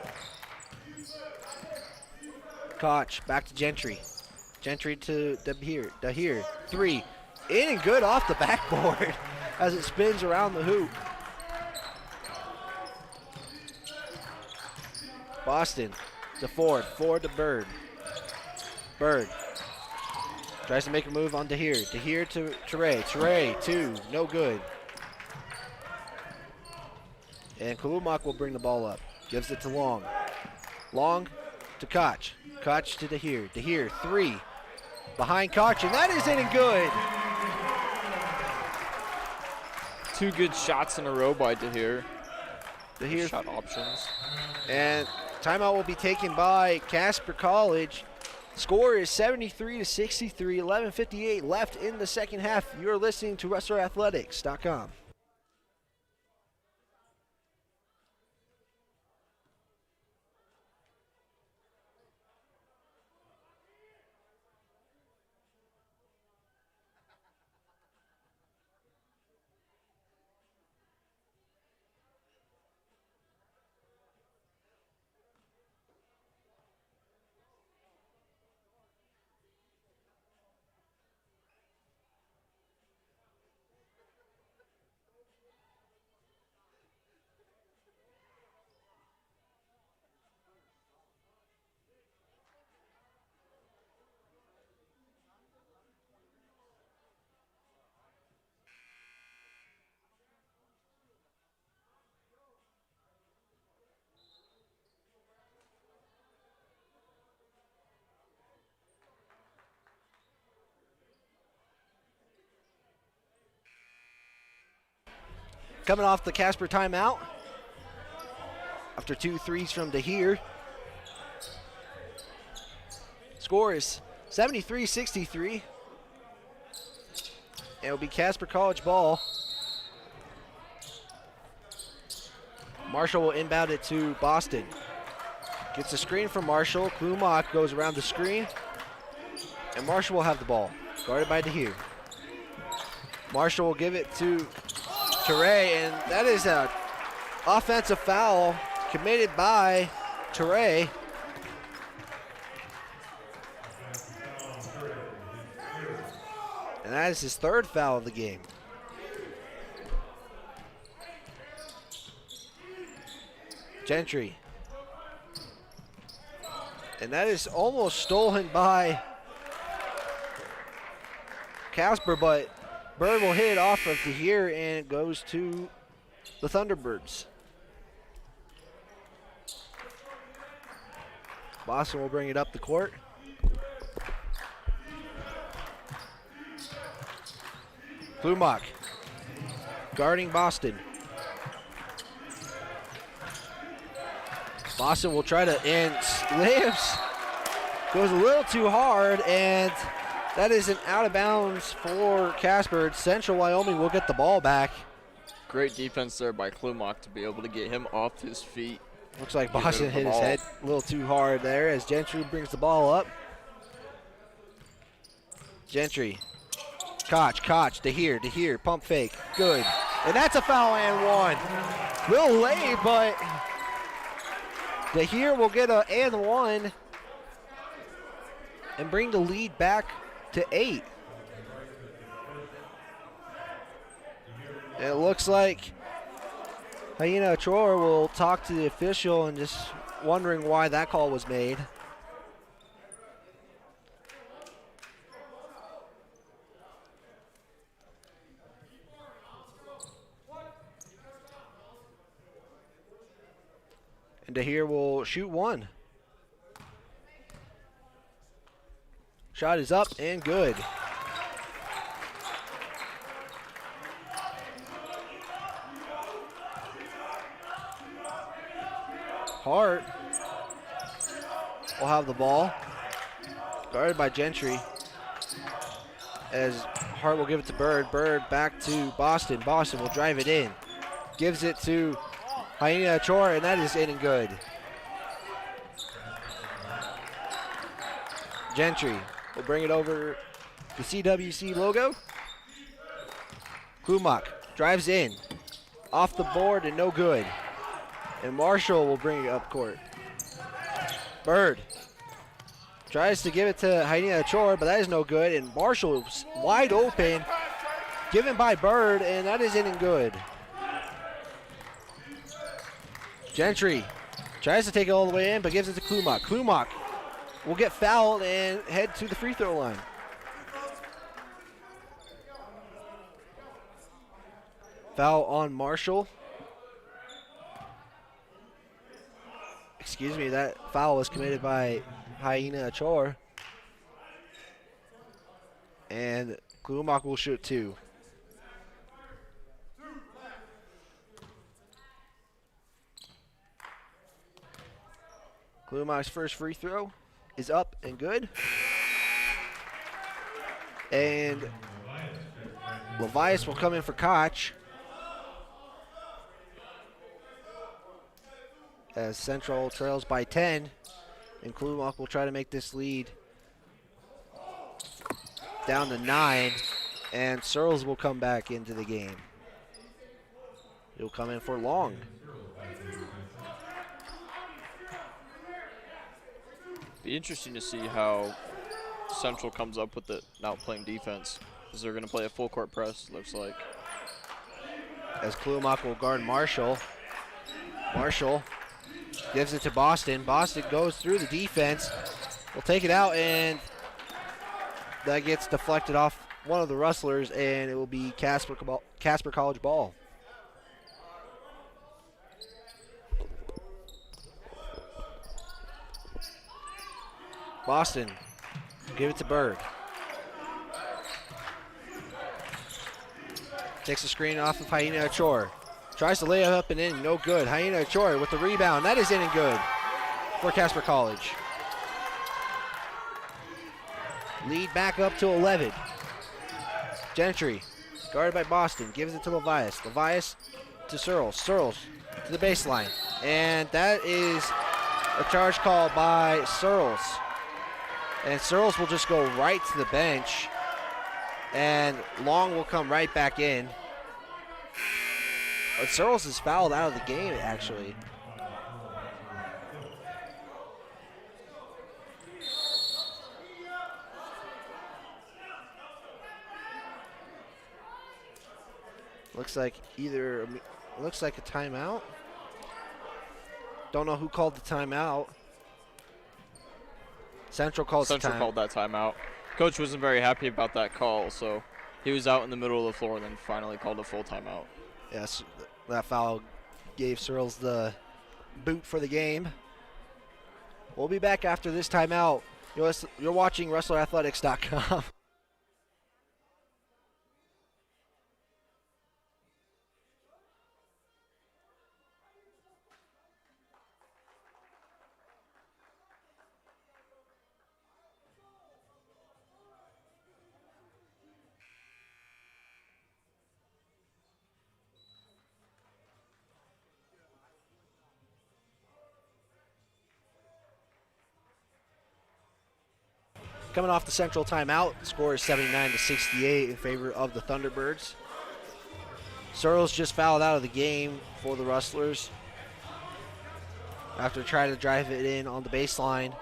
Koch, back to Gentry. Gentry to Dahir. Dahir, three, in and good off the backboard as it spins around the hoop. Boston to Ford. Ford to Bird. Bird tries to make a move on Dahir. Dahir to Teray. Teray, two, no good. And Klumak will bring the ball up. Gives it to Long. Long to Koch. Koch to Dahir. Dahir, three. Behind Koch, and that is in and good. Two good shots in a row by Dahir. Dahir. Shot options. And timeout will be taken by Casper College. Score is 73-63, 11:58 left in the second half. You're listening to WrestlerAthletics.com. coming off the Casper timeout after 2 threes from Dahir. Score is 73-63. It'll be Casper College ball. Marshall will inbound it to Boston. Gets a screen from Marshall. Klumak goes around the screen. And Marshall will have the ball. Guarded by Dahir. Marshall will give it to Teray, and that is an offensive foul committed by Teray. And that is his 3rd foul of the game. Gentry. And that is almost stolen by Casper, but Bird will hit it off of here, and it goes to the Thunderbirds. Boston will bring it up the court. Klumak guarding Boston. Boston will try to, and slams. Goes a little too hard, and that is an out of bounds for Casper. Central Wyoming will get the ball back. Great defense there by Klumak to be able to get him off his feet. Looks like Boston hit his head a little too hard there as Gentry brings the ball up. Gentry. Koch, Dahir, pump fake, good. And that's a foul and 1. Little late, but Dahir will get an and 1 and bring the lead back to 8. It looks like Hyena Chor will talk to the official and just wondering why that call was made. And Dahir will shoot 1. Shot is up and good. Hart will have the ball. Guarded by Gentry. As Hart will give it to Bird. Bird back to Boston. Boston will drive it in. Gives it to Hyena Chor, and that is in and good. Gentry will bring it over the CWC logo. Klumak drives in. Off the board and no good. And Marshall will bring it up court. Bird tries to give it to Hyena Chor, but that is no good. And Marshall is wide open. Given by Bird, and that is in and good. Gentry tries to take it all the way in, but gives it to Klumak. Klumak will get fouled and head to the free throw line. Foul on Marshall. Excuse me, that foul was committed by Hyena Chor. And Klumak will shoot 2. Klumak's first free throw is up and good. And Levias will come in for Koch. As Central trails by 10. And Klumak will try to make this lead down to 9. And Searles will come back into the game. He'll come in for Long. Be interesting to see how Central comes up with it now playing defense, because they're going to play a full court press, looks like. As Klumak will guard Marshall. Marshall gives it to Boston. Boston goes through the defense. Will take it out, and that gets deflected off one of the rustlers, and it will be Casper College ball. Boston, give it to Bird. Takes the screen off of Hyena Chor. Tries to lay it up and in, no good. Hyena Choi with the rebound. That is in and good for Casper College. Lead back up to 11. Gentry, guarded by Boston, gives it to Levias. Levias to Searles. Searles to the baseline. And that is a charge call by Searles. And Searles will just go right to the bench. And Long will come right back in. But Searles is fouled out of the game, actually. Looks like a timeout. Don't know who called the timeout. Central called that timeout. Coach wasn't very happy about that call, so he was out in the middle of the floor and then finally called a full timeout. Yes, that foul gave Searles the boot for the game. We'll be back after this timeout. You're watching WrestlerAthletics.com. Coming off the Central timeout, score is 79-68 in favor of the Thunderbirds. Searles just fouled out of the game for the Rustlers after trying to drive it in on the baseline.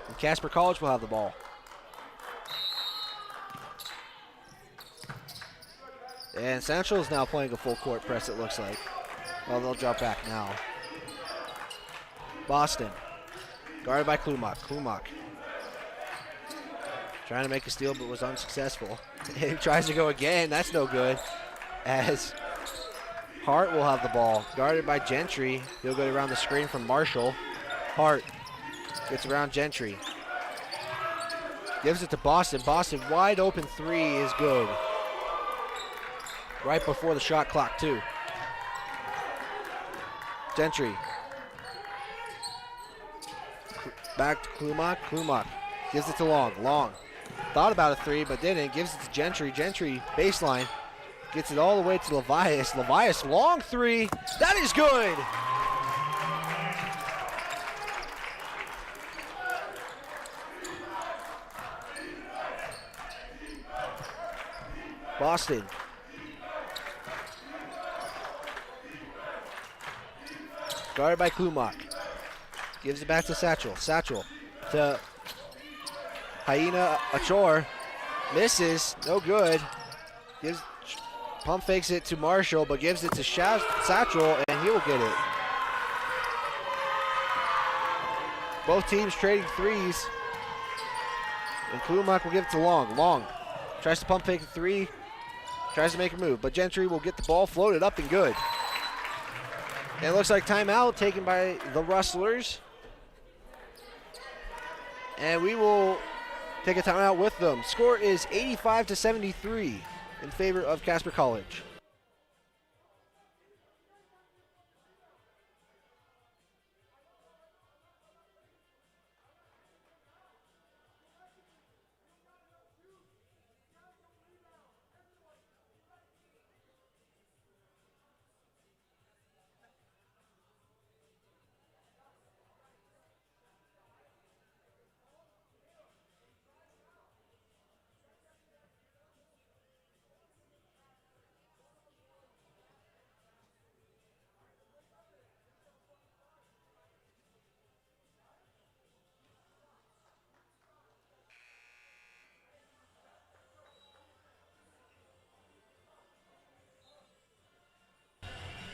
And Casper College will have the ball. And Central is now playing a full court press, it looks like. Well, they'll drop back now. Boston, guarded by Klumak. Klumak trying to make a steal but was unsuccessful. He tries to go again, that's no good. As Hart will have the ball, guarded by Gentry. He'll go around the screen from Marshall. Hart gets around Gentry. Gives it to Boston. Boston, wide open three is good. Right before the shot clock too. Gentry. Back to Klumak. Klumak gives it to Long. Long thought about a three, but didn't. Gives it to Gentry. Gentry, baseline. Gets it all the way to Levias. Levias, long three. That is good. Boston. Guarded by Klumak. Gives it back to Satchel. Satchel to Hyena Achor. Misses. No good. Pump fakes it to Marshall, but gives it to Satchel, and he will get it. Both teams trading threes. And Klumak will give it to Long. Long tries to pump fake the three. Tries to make a move, but Gentry will get the ball floated up and good. And it looks like timeout taken by the Rustlers. And we will take a timeout with them. Score is 85-73 in favor of Casper College.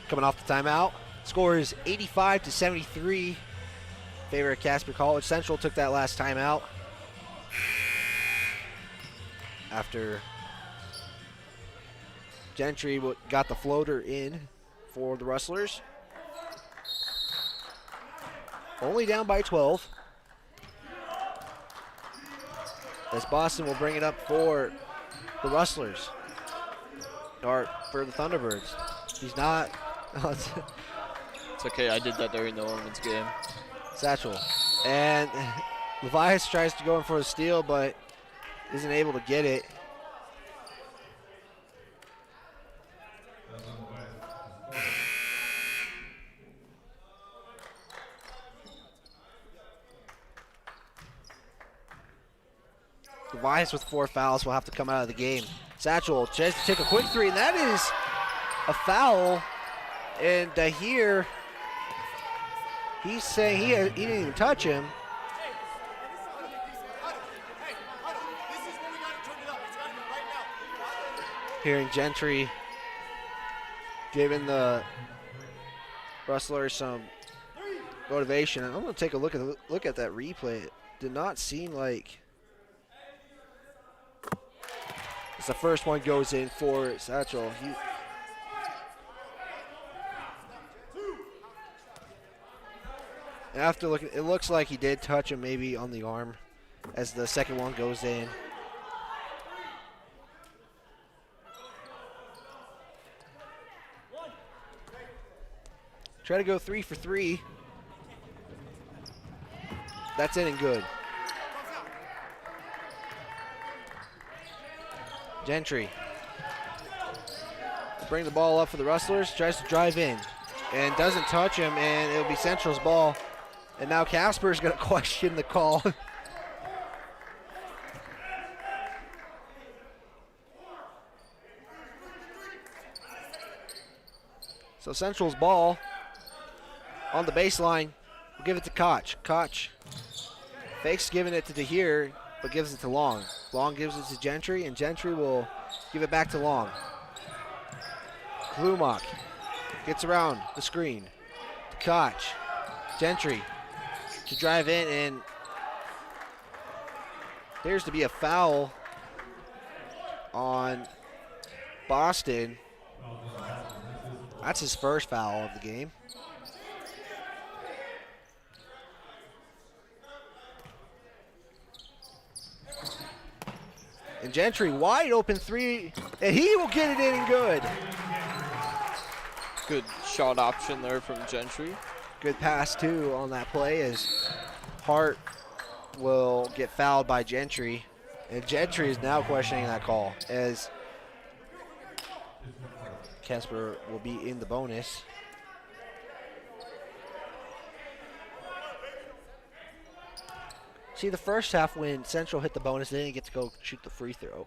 Coming off the timeout, score is 85-73 in favor of Casper College. Central took that last timeout after Gentry got the floater in for the Rustlers. Only down by 12. As Boston will bring it up for the Rustlers. Or for the Thunderbirds. He's not. It's okay. I did that during the women's game. Satchel. And Levias tries to go in for a steal, but isn't able to get it. Levias with 4 fouls will have to come out of the game. Satchel tries to take a quick three, and that is a foul. And here, he's saying he didn't even touch him. Hearing Gentry giving the Rustlers some motivation. And I'm going to take a look at that replay. It did not seem like as the first one goes in for Satchel. After looking, it looks like he did touch him maybe on the arm as the second one goes in. Try to go 3 for 3. That's in and good. Gentry. Bring the ball up for the Rustlers. Tries to drive in and doesn't touch him, and it'll be Central's ball. And now Casper is going to question the call. So Central's ball on the baseline. We'll give it to Koch. Koch fakes giving it to DeHeer, but gives it to Long. Long gives it to Gentry, and Gentry will give it back to Long. Klumach gets around the screen. To Koch. Gentry to drive in, and appears to be a foul on Boston. That's his first foul of the game. And Gentry wide open three, and he will get it in and good. Good shot option there from Gentry. Good pass too on that play as Hart will get fouled by Gentry. And Gentry is now questioning that call as Casper will be in the bonus. See, the first half when Central hit the bonus, they didn't get to go shoot the free throw.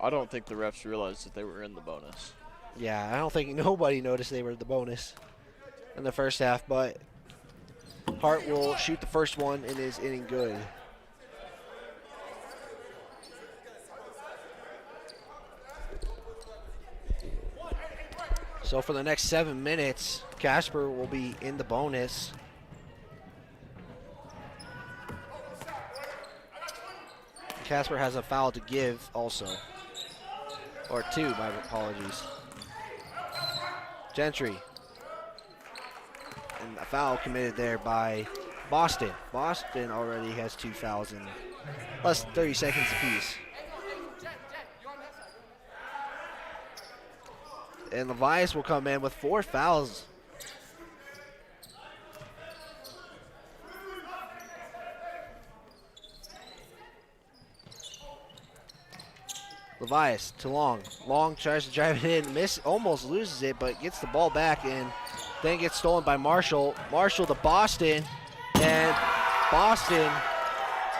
I don't think the refs realized that they were in the bonus. Yeah, I don't think nobody noticed they were in the bonus in the first half, but Hart will shoot the first one and is inning good. So for the next 7 minutes, Casper will be in the bonus. Casper has a foul to give also. Or 2, my apologies. Gentry. And a foul committed there by Boston. Boston already has 2 fouls in less than 30 seconds apiece. And Levias will come in with 4 fouls. Levias to Long. Long tries to drive it in, almost loses it, but gets the ball back and then gets stolen by Marshall. Marshall to Boston, and Boston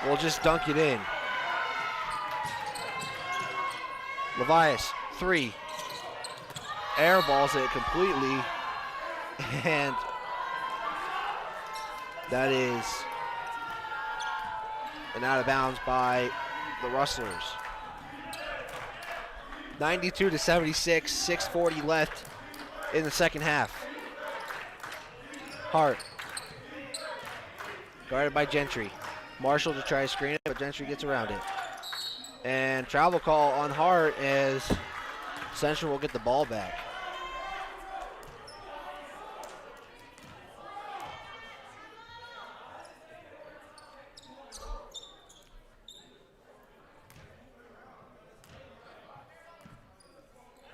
will just dunk it in. Levias, 3. Airballs it completely, and that is an out of bounds by the Rustlers. 92-76, 6:40 left in the second half. Hart, guarded by Gentry. Marshall to try to screen it, but Gentry gets around it. And travel call on Hart as Central will get the ball back.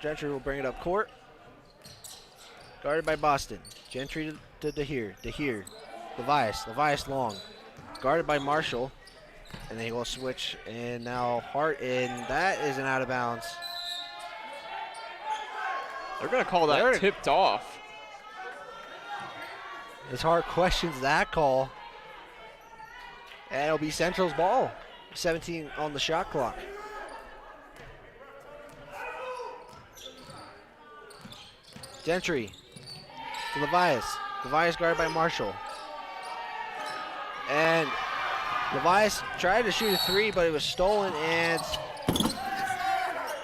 Gentry will bring it up court. Guarded by Boston. Gentry to DeHere. DeHere. Levias long. Guarded by Marshall. And they will switch. And now Hart in. That is an out of bounds. They're going to call that tipped off. As Hart questions that call. And it'll be Central's ball. 17 on the shot clock. Gentry to Levias. Levias guarded by Marshall. And Levias tried to shoot a three, but it was stolen, and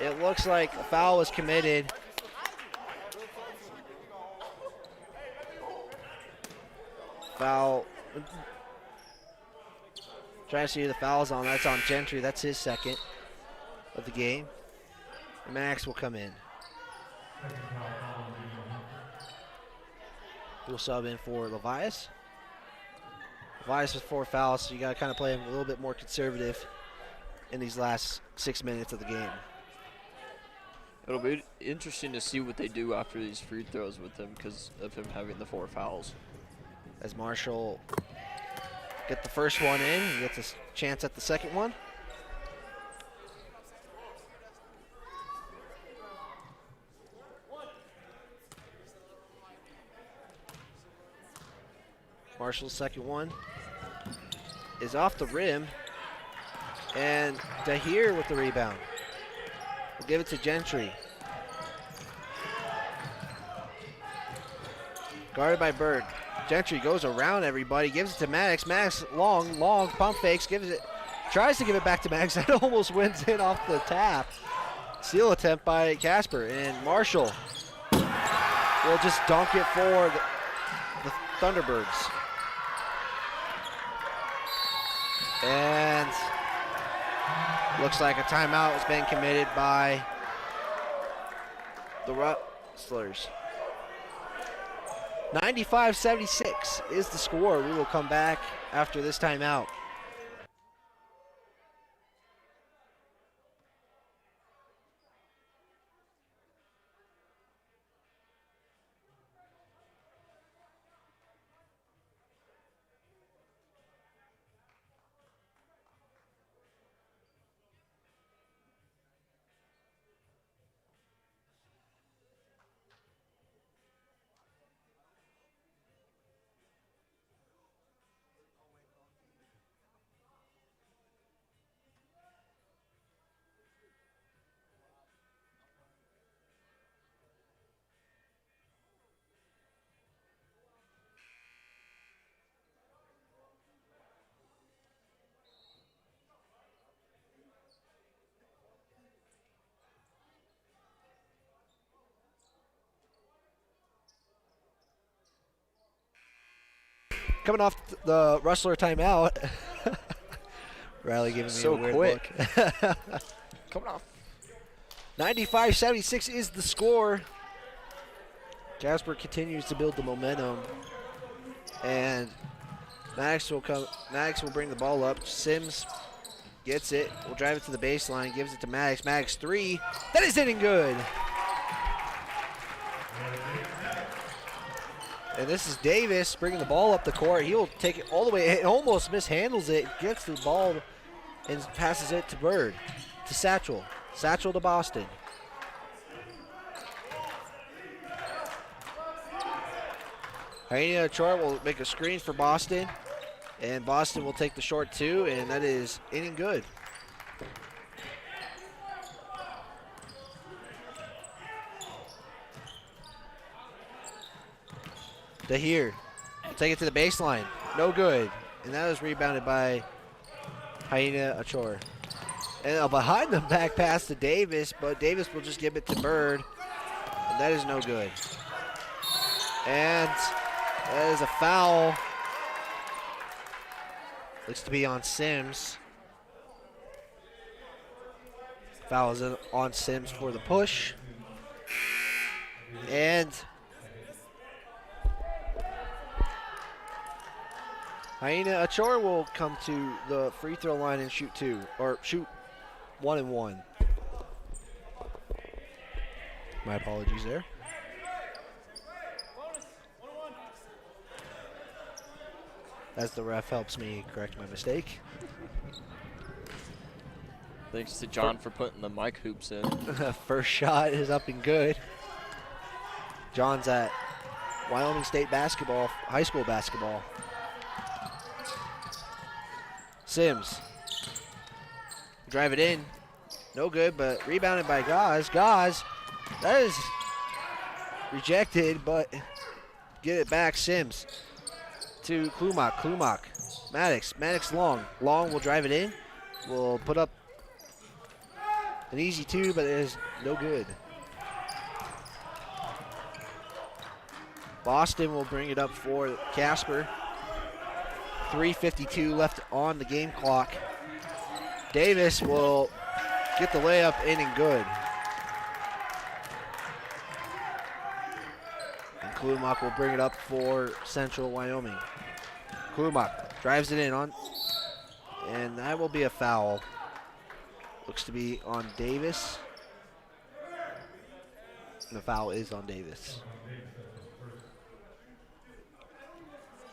it looks like a foul was committed. Foul. Trying to see who the foul's on. That's on Gentry. That's his second of the game. And Max will come in. We'll sub in for Levias. Levias with 4 fouls, so you got to kind of play him a little bit more conservative in these last 6 minutes of the game. It'll be interesting to see what they do after these free throws with him because of him having the 4 fouls. As Marshall get the first one in, he gets a chance at the second one. Marshall's second one is off the rim, and DeHere with the rebound. We'll give it to Gentry. Guarded by Bird. Gentry goes around everybody, gives it to Maddox. Maddox long pump fakes, tries to give it back to Maddox. That almost wins in off the tap. Steal attempt by Casper, and Marshall will just dunk it for the Thunderbirds. And looks like a timeout has been committed by the Rustlers. 95-76 is the score. We will come back after this timeout. Coming off the Rustler timeout. Riley giving me so a weird quick. look. Coming off. 95-76 is the score. Casper continues to build the momentum. And Maddox will bring the ball up. Sims gets it. Will drive it to the baseline. Gives it to Maddox. Maddox 3. That is hitting good. And this is Davis bringing the ball up the court. He'll take it all the way. He almost mishandles it. Gets the ball and passes it to Bird. To Satchel. Satchel to Boston. Hyena Chart will make a screen for Boston. And Boston will take the short 2, and that is inning good. DeHere will take it to the baseline. No good. And that was rebounded by Hyena Achor. And a behind the back pass to Davis, but Davis will just give it to Bird. And that is no good. And that is a foul. Looks to be on Sims. Foul is on Sims for the push. And Hyena Achor will come to the free throw line and shoot 1 and 1. My apologies there. As the ref helps me correct my mistake. Thanks to John for putting the mic hoops in. First shot is up and good. John's at Wyoming State basketball, high school basketball. Sims. Drive it in. No good, but rebounded by Gaz. Gaz, that is rejected, but get it back. Sims to Klumak. Klumak. Maddox. Maddox long. Long will drive it in. Will put up an easy two, but it is no good. Boston will bring it up for Casper. 3:52 left on the game clock. Davis will get the layup in and good. And Klumak will bring it up for Central Wyoming. Klumak drives it in on, and that will be a foul. Looks to be on Davis. And the foul is on Davis.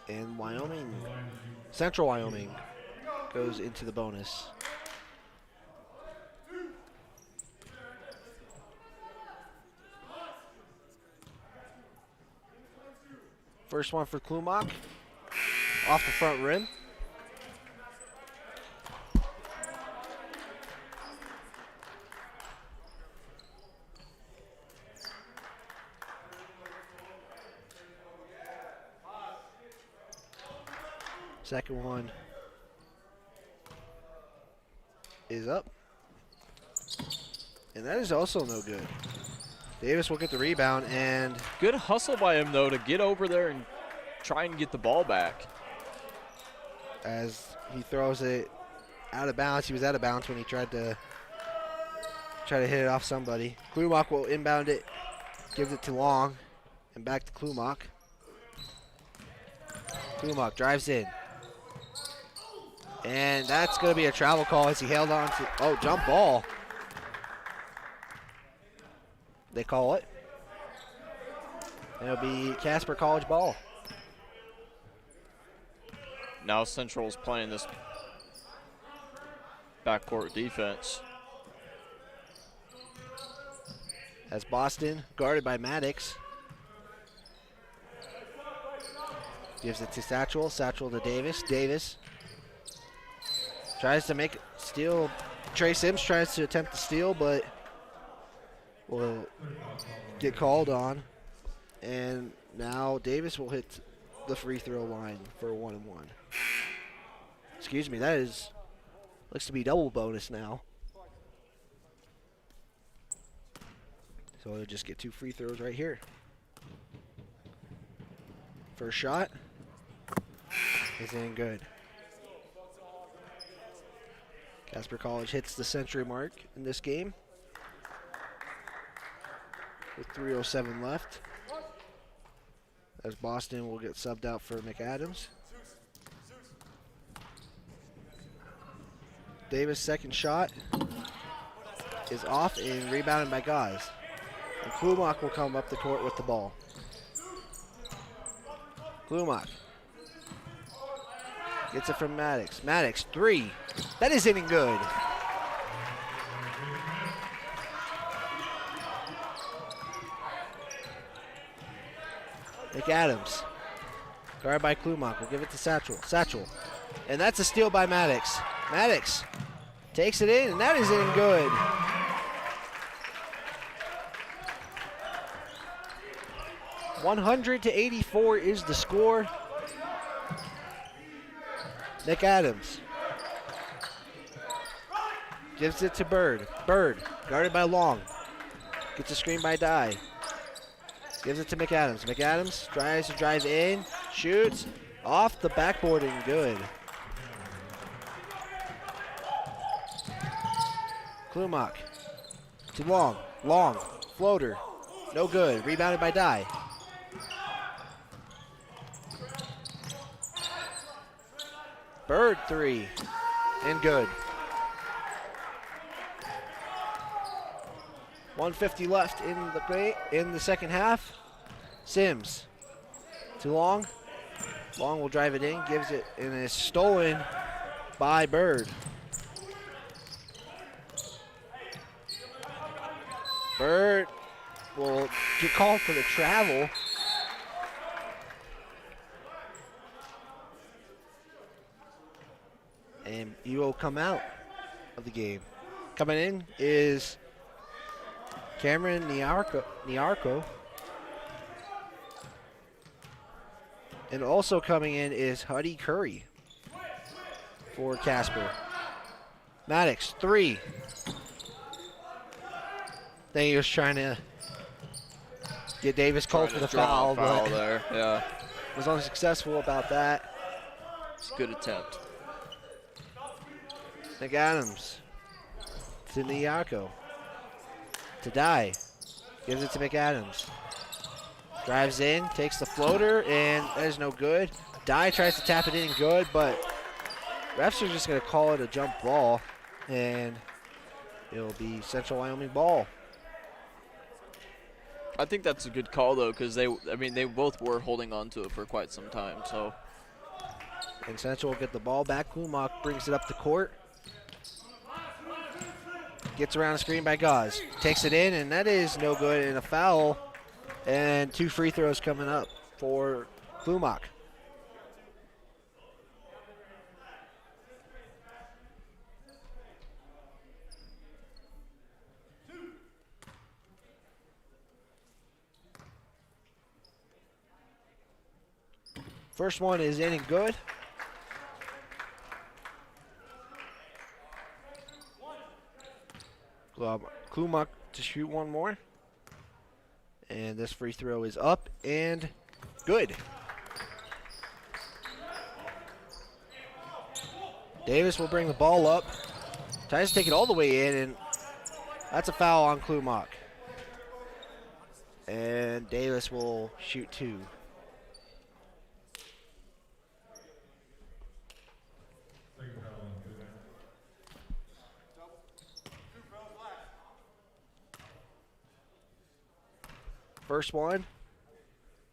And Wyoming, Central Wyoming goes into the bonus. First one for Klumak, off the front rim. Second one is up. And that is also no good. Davis will get the rebound, and Good hustle by him, though, to get over there and try and get the ball back. as he throws it out of bounds, he was out of bounds when he tried to hit it off somebody. Klumak will inbound it, gives it to Long, and back to Klumak. Klumak drives in. And that's going to be a travel call as he held on to, oh, jump ball. They call it. It'll be Casper College ball. Now Central's playing this backcourt defense. As Boston, guarded by Maddox. Gives it to Satchel. Satchel to Davis. Davis tries to make steal. Trey Sims tries to attempt to steal, but will get called on. And now Davis will hit the free throw line for a 1-and-1. Excuse me, that looks to be double bonus now. So he'll just get 2 free throws right here. First shot is in good. Casper College hits the century mark in this game with 3:07 left. As Boston will get subbed out for McAdams. Davis' second shot is off and rebounded by Gaz. And Klumak will come up the court with the ball. Klumak gets it from Maddox. Maddox, 3. That is in and good. McAdams, guarded by Klumak, will give it to Satchel. Satchel, and that's a steal by Maddox. Maddox takes it in, and that is in and good. $100-84 is the score. McAdams gives it to Bird. Bird, guarded by Long. Gets a screen by Dye. Gives it to McAdams. McAdams tries to drive in, shoots, off the backboard and good. Klumak to Long. Long, floater, no good. Rebounded by Dye. Bird, 3, and good. 1:50 left in the second half. Sims to Long. Long will drive it in, gives it, and it's stolen by Bird. Bird will get called for the travel. And he will come out of the game. Coming in is Cameron Niarco. And also coming in is Huddy Curry for Casper. Maddox, 3. Then he was trying to get Davis called for the foul, but there. Yeah. was unsuccessful about that. It's a good attempt. McAdams to Niarco. To Die. Gives it to McAdams. Drives in, takes the floater, and that is no good. Dye tries to tap it in good, but refs are just going to call it a jump ball, and it'll be Central Wyoming ball. I think that's a good call though, because they both were holding on to it for quite some time. So. And Central will get the ball back. Klumak brings it up the court. Gets around the screen by Gauze. Takes it in, and that is no good, and a foul. And 2 free throws coming up for Klumak. First one is in and good. Klumak to shoot one more. And this free throw is up and good. Davis will bring the ball up. Tries to take it all the way in, and that's a foul on Klumak. And Davis will shoot 2. First one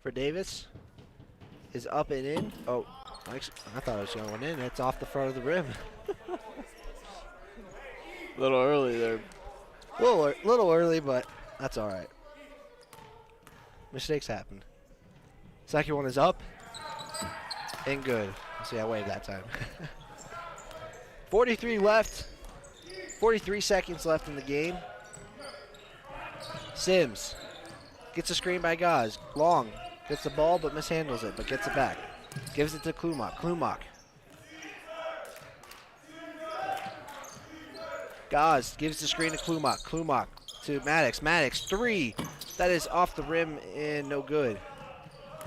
for Davis is up and in. Oh, I thought it was going in. It's off the front of the rim. A little early there. Little early, but that's all right. Mistakes happen. Second one is up and good. See, I waved that time. 43 left. 43 seconds left in the game. Sims. Gets a screen by Gauze. Long gets the ball but mishandles it, but gets it back. Gives it to Klumak. Klumak. Gauze gives the screen to Klumak. Klumak to Maddox. Maddox, 3. That is off the rim and no good.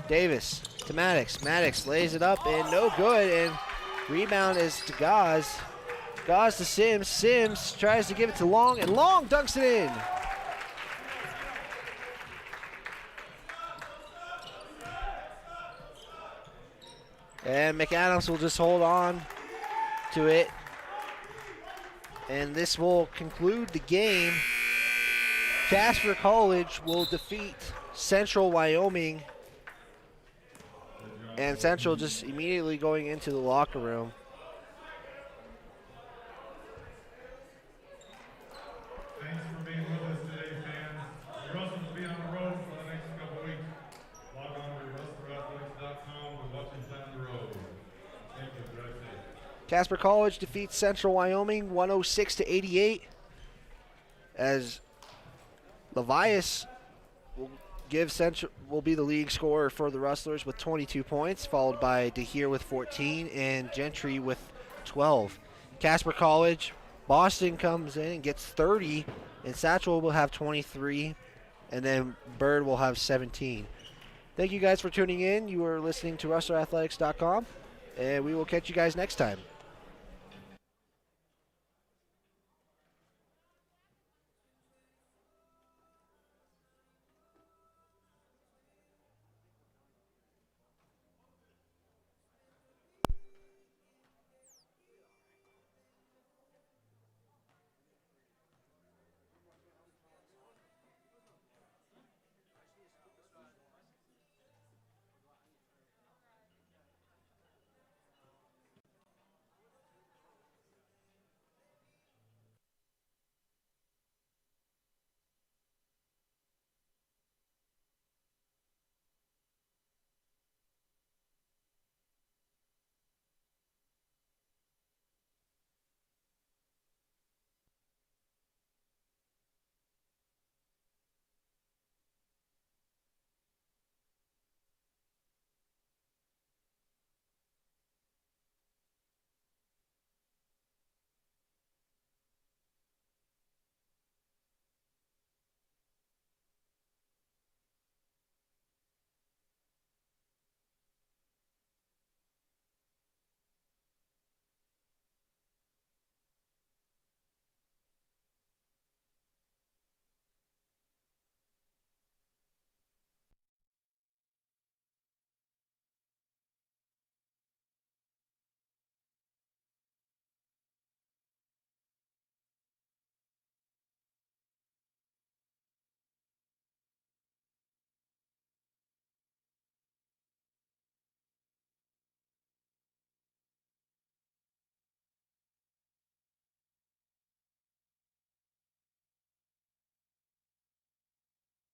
Davis to Maddox. Maddox lays it up and no good, and rebound is to Gauze. Gauze to Sims. Sims tries to give it to Long, and Long dunks it in. And McAdams will just hold on to it. And this will conclude the game. Casper College will defeat Central Wyoming. And Central just immediately going into the locker room. Thanks for being with us today, fans. You're welcome to be on the road for the next couple weeks. Log on to wrestlerathletics.com to watch us down the road. Thank you. Drive safe. Casper College defeats Central Wyoming 106-88. As Levias will be the league scorer for the Rustlers with 22 points, followed by DeHeer with 14 and Gentry with 12. Casper College, Boston comes in and gets 30, and Satchel will have 23, and then Bird will have 17. Thank you guys for tuning in. You are listening to WrestlerAthletics.com, and we will catch you guys next time.